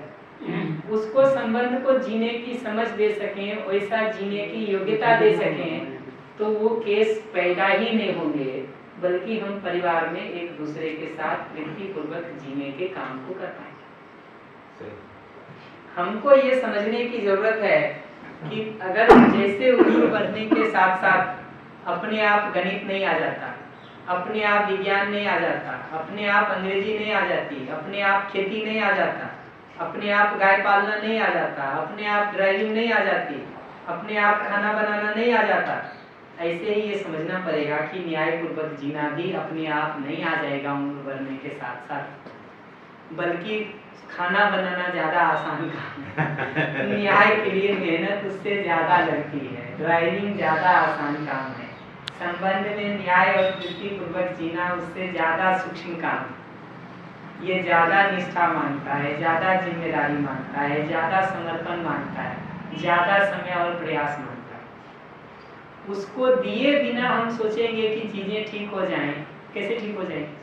उसको संबंध को जीने की समझ दे सकें, वैसा जीने की योग्यता दे सकें, तो वो केस पैदा ही नहीं होंगे, बल्कि हम परिवार में एक दूसरे के साथ प्रीतिपूर्वक जीने के काम को कर पाएंगे। हमको ये समझने की जरूरत है कि अगर जैसे उम्र बढ़ने के साथ साथ अपने आप गणित नहीं आ जाता, अपने आप विज्ञान नहीं आ जाता, अपने आप अंग्रेजी नहीं आ जाती, अपने आप खेती नहीं आ जाता, अपने आप गाय पालना नहीं आ जाता, अपने आप ड्राइविंग नहीं आ जाती, अपने आप खाना बनाना नहीं आ जाता, ऐसे ही ये समझना पड़ेगा कि न्यायपूर्वक जीना भी अपने आप नहीं आ जाएगा उम्र बढ़ने के साथ साथ, बल्कि खाना बनाना ज्यादा आसान काम है। न्याय के लिए मेहनत उससे ज्यादा लगती है, ड्राइविंग ज्यादा आसान काम है, संबंध में न्याय और प्रीतिपूर्वक जीना उससे ज्यादा सूक्ष्म काम है। ये ज्यादा निष्ठा मांगता है, ज्यादा जिम्मेदारी मांगता है, ज्यादा समर्पण मांगता है, ज्यादा समय और प्रयास मांगता है। उसको दिए बिना हम सोचेंगे कि चीजें ठीक हो जाएं, कैसे ठीक हो जाएंगी?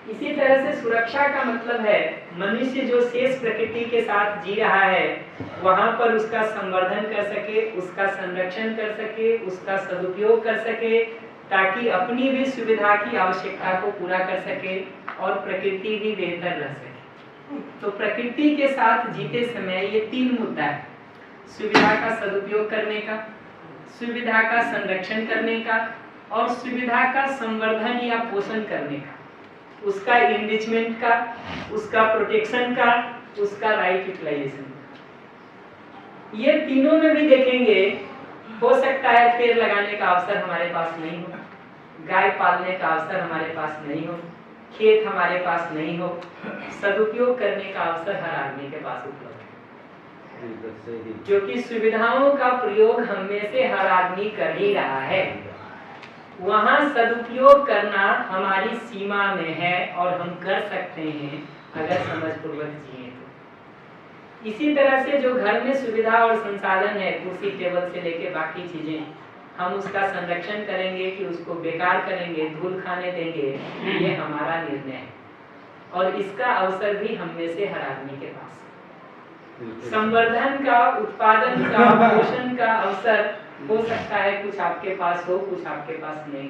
इसी तरह से सुरक्षा का मतलब है मनुष्य जो शेष प्रकृति के साथ जी रहा है वहां पर उसका संवर्धन कर सके, उसका संरक्षण कर सके, उसका सदुपयोग कर सके, ताकि अपनी भी सुविधा की आवश्यकता को पूरा कर सके और प्रकृति भी बेहतर रह सके। तो प्रकृति के साथ जीते समय ये तीन मुद्दा है, सुविधा का सदुपयोग करने का, सुविधा का संरक्षण करने का और सुविधा का संवर्धन या पोषण करने का, उसका इनरिचमेंट का, उसका प्रोटेक्शन का, उसका राइट यूटिलाइजेशन का। ये तीनों में भी देखेंगे, हो सकता है पेड़ लगाने का अवसर हमारे पास नहीं हो, गाय पालने का अवसर हमारे पास नहीं हो, खेत हमारे पास नहीं हो, सदुपयोग करने का अवसर हर आदमी के पास उपलब्ध है, क्योंकि सुविधाओं का प्रयोग हम में से हर आदमी कर ही रहा है। वहाँ सदुपयोग करना हमारी सीमा में है और हम कर सकते हैं अगर समझपूर्वक जिए तो। इसी तरह से जो घर में सुविधा और संसाधन है, कुर्सी टेबल से लेके बाकी चीजें, हम उसका संरक्षण करेंगे कि उसको बेकार करेंगे, धूल खाने देंगे, ये हमारा निर्णय है और इसका अवसर भी हम में से हर आदमी के पास है। संवर्धन का, उत्पादन का, पोषण का अवसर हो सकता है कुछ आपके पास हो, कुछ आपके पास नहीं,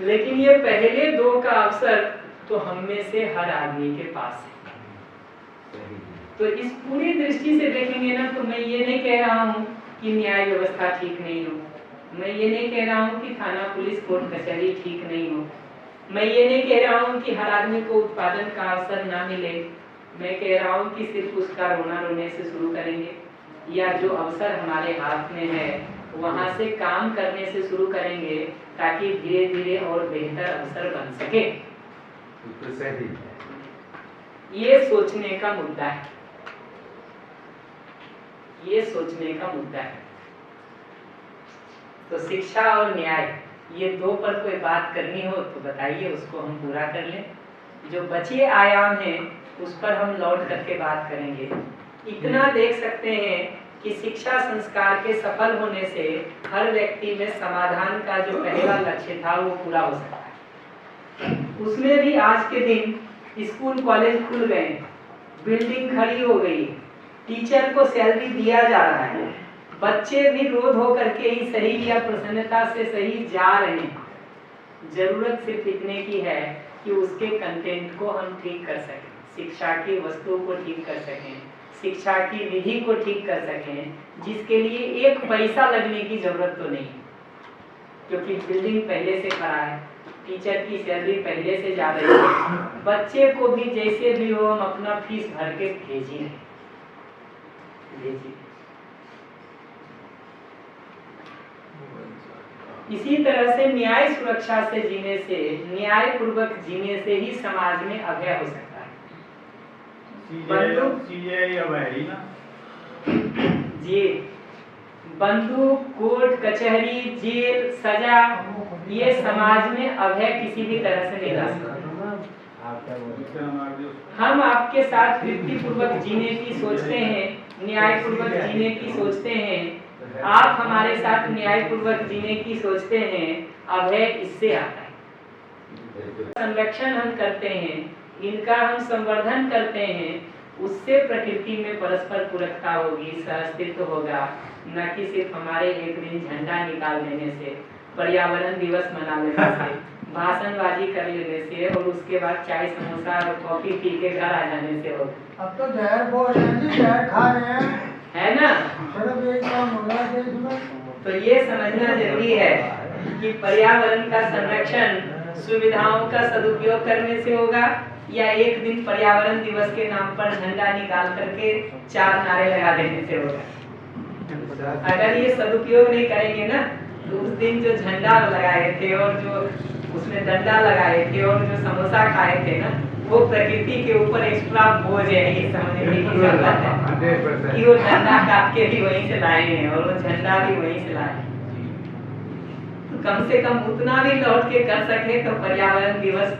लेकिन ये पहले दो का अवसर तो हम में से हर आदमी के पास है। तो इस पूरी दृष्टि से देखेंगे ना, तो मैं ये नहीं कह रहा हूँ कि न्याय व्यवस्था ठीक नहीं हो, मैं ये नहीं कह रहा हूँ कि थाना पुलिस कोर्ट कचहरी ठीक नहीं हो, मैं ये नहीं कह रहा हूँ कि हर आदमी को उत्पादन का अवसर ना मिले, मैं कह रहा हूँ कि सिर्फ उसका रोना रोने से शुरू करेंगे या जो अवसर हमारे हाथ में है वहां से काम करने से शुरू करेंगे ताकि धीरे धीरे और बेहतर अवसर बन सके। ये सोचने का मुद्दा है, ये सोचने का मुद्दा है। तो शिक्षा और न्याय ये दो पर कोई बात करनी हो तो बताइए, उसको हम पूरा कर लें। जो बचे आयाम हैं उस पर हम लौट करके बात करेंगे। इतना देख सकते हैं कि शिक्षा संस्कार के सफल होने से हर व्यक्ति में समाधान का जो पहला लक्ष्य था वो पूरा हो सकता है। उसमें भी आज के दिन स्कूल कॉलेज खुल गए, बिल्डिंग खड़ी हो गई, टीचर को सैलरी दिया जा रहा है, बच्चे भी रोध होकर के ही सही या प्रसन्नता से सही जा रहे हैं। जरूरत सिर्फ इतने की है कि उसके कंटेंट को हम ठीक कर सकें, शिक्षा की वस्तुओं को ठीक कर सकें, शिक्षा की विधि को ठीक कर सकें, जिसके लिए एक पैसा लगने की जरूरत तो नहीं, क्योंकि बिल्डिंग पहले से खड़ा है, टीचर की सैलरी पहले से जा रही है, बच्चे को भी जैसे भी हो हम अपना फीस भर के भेजिए। इसी तरह से न्याय सुरक्षा से जीने से, न्याय पूर्वक जीने से ही समाज में अभय हो सकता है। जी, बंदूक, कोर्ट कचहरी, जेल, सजा, ये समाज में अभय किसी भी तरह से नहीं ला सकता। हम आपके साथ वृत्ति पूर्वक जीने की सोचते हैं, न्याय पूर्वक जीने की सोचते हैं, आप हमारे साथ न्याय पूर्वक जीने की सोचते हैं, अभय इससे आता है। संरक्षण हम करते हैं, इनका हम संवर्धन करते हैं, उससे प्रकृति में परस्पर पूरकता होगी, सहअस्तित्व होगा, न कि सिर्फ हमारे एक दिन झंडा निकाल देने से, पर्यावरण दिवस मना लेने से, भाषणबाजी कर लेने से और उसके बाद चाय समोसा और कॉफी पी के घर आ जाने से होगा। अब तो जहर बोल रहे हैं, जहर खा रहे हैं, है ना? तो ये समझना जरूरी है कि पर्यावरण का संरक्षण सुविधाओं का सदुपयोग करने से होगा या एक दिन पर्यावरण दिवस के नाम पर झंडा निकाल करके 4 नारे लगा देने से होगा। अगर ये सदुपयोग नहीं करेंगे ना, तो उस दिन जो झंडा लगाए थे और जो उसमें डंडा लगाए थे और जो समोसा खाए थे ना, वो प्रकृति के ऊपर एक्स्ट्रा बोझ है, ये समझने की जरूरत है कि वो झंडा काट के भी वहीं से लाए हैं और वो झंडा भी वहीं से लाए हैं। तो कम से कम उतना भी लौट के कर सके तो पर्यावरण दिवस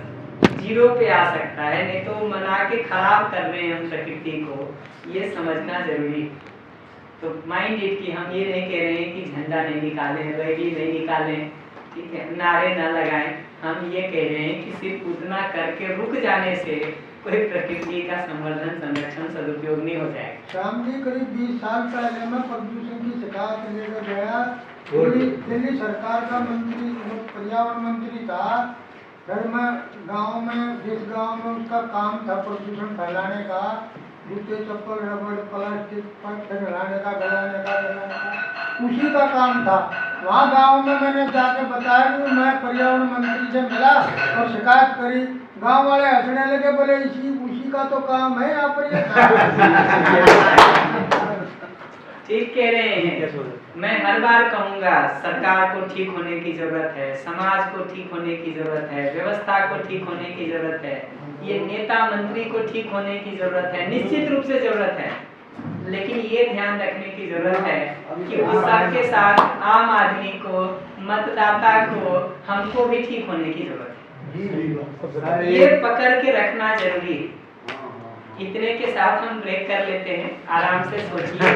0 पे आ सकता है, नहीं तो मना के खराब कर रहे हैं हम प्रकृति को, ये समझना जरूरी। तो माइंड इट कि हम ये नहीं कह रहे हैं कि झंडा नहीं निकालें, रैली नहीं निकालें, ठीक है, नारे ना लगाएं, हम ये कह रहे हैं कि सिर्फ उतना करके रुक जाने से कोई प्रकृति का संवर्धन, संरक्षण, सदुपयोग नहीं हो जाएगा। शाम जी करीब 20 साल पहले मैं प्रदूषण की शिकायत लेकर गया। दिल्ली सरकार का मंत्री, पर्यावरण मंत्री था। फिर मैं गांव में, जिस गांव में उसका काम था प्रदूषण फैलाने का, जूते, चप्पल, रबड़, प्लास्टिक पर फैलाने का, गलाने का, उसी का काम था। वहाँ गांव में मैंने जाके बताया कि मैं पर्यावरण मंत्री से मिला और शिकायत करी। गांव वाले हंसने लगे, बोले उसी का तो काम है यहाँ पर। ठीक कह रहे हैं। मैं हर बार कहूँगा, सरकार को ठीक होने की जरूरत है, समाज को ठीक होने की जरूरत है, व्यवस्था को ठीक होने की जरूरत है, ये नेता मंत्री को ठीक होने की जरूरत है, निश्चित रूप से जरूरत है। लेकिन ये ध्यान रखने की जरूरत है कि उस सबके साथ आम आदमी को, मतदाता को, हमको भी ठीक होने की जरूरत है। ये पकड़ के रखना जरूरी है। इतने के साथ हम ब्रेक कर लेते हैं। आराम से सोचिए।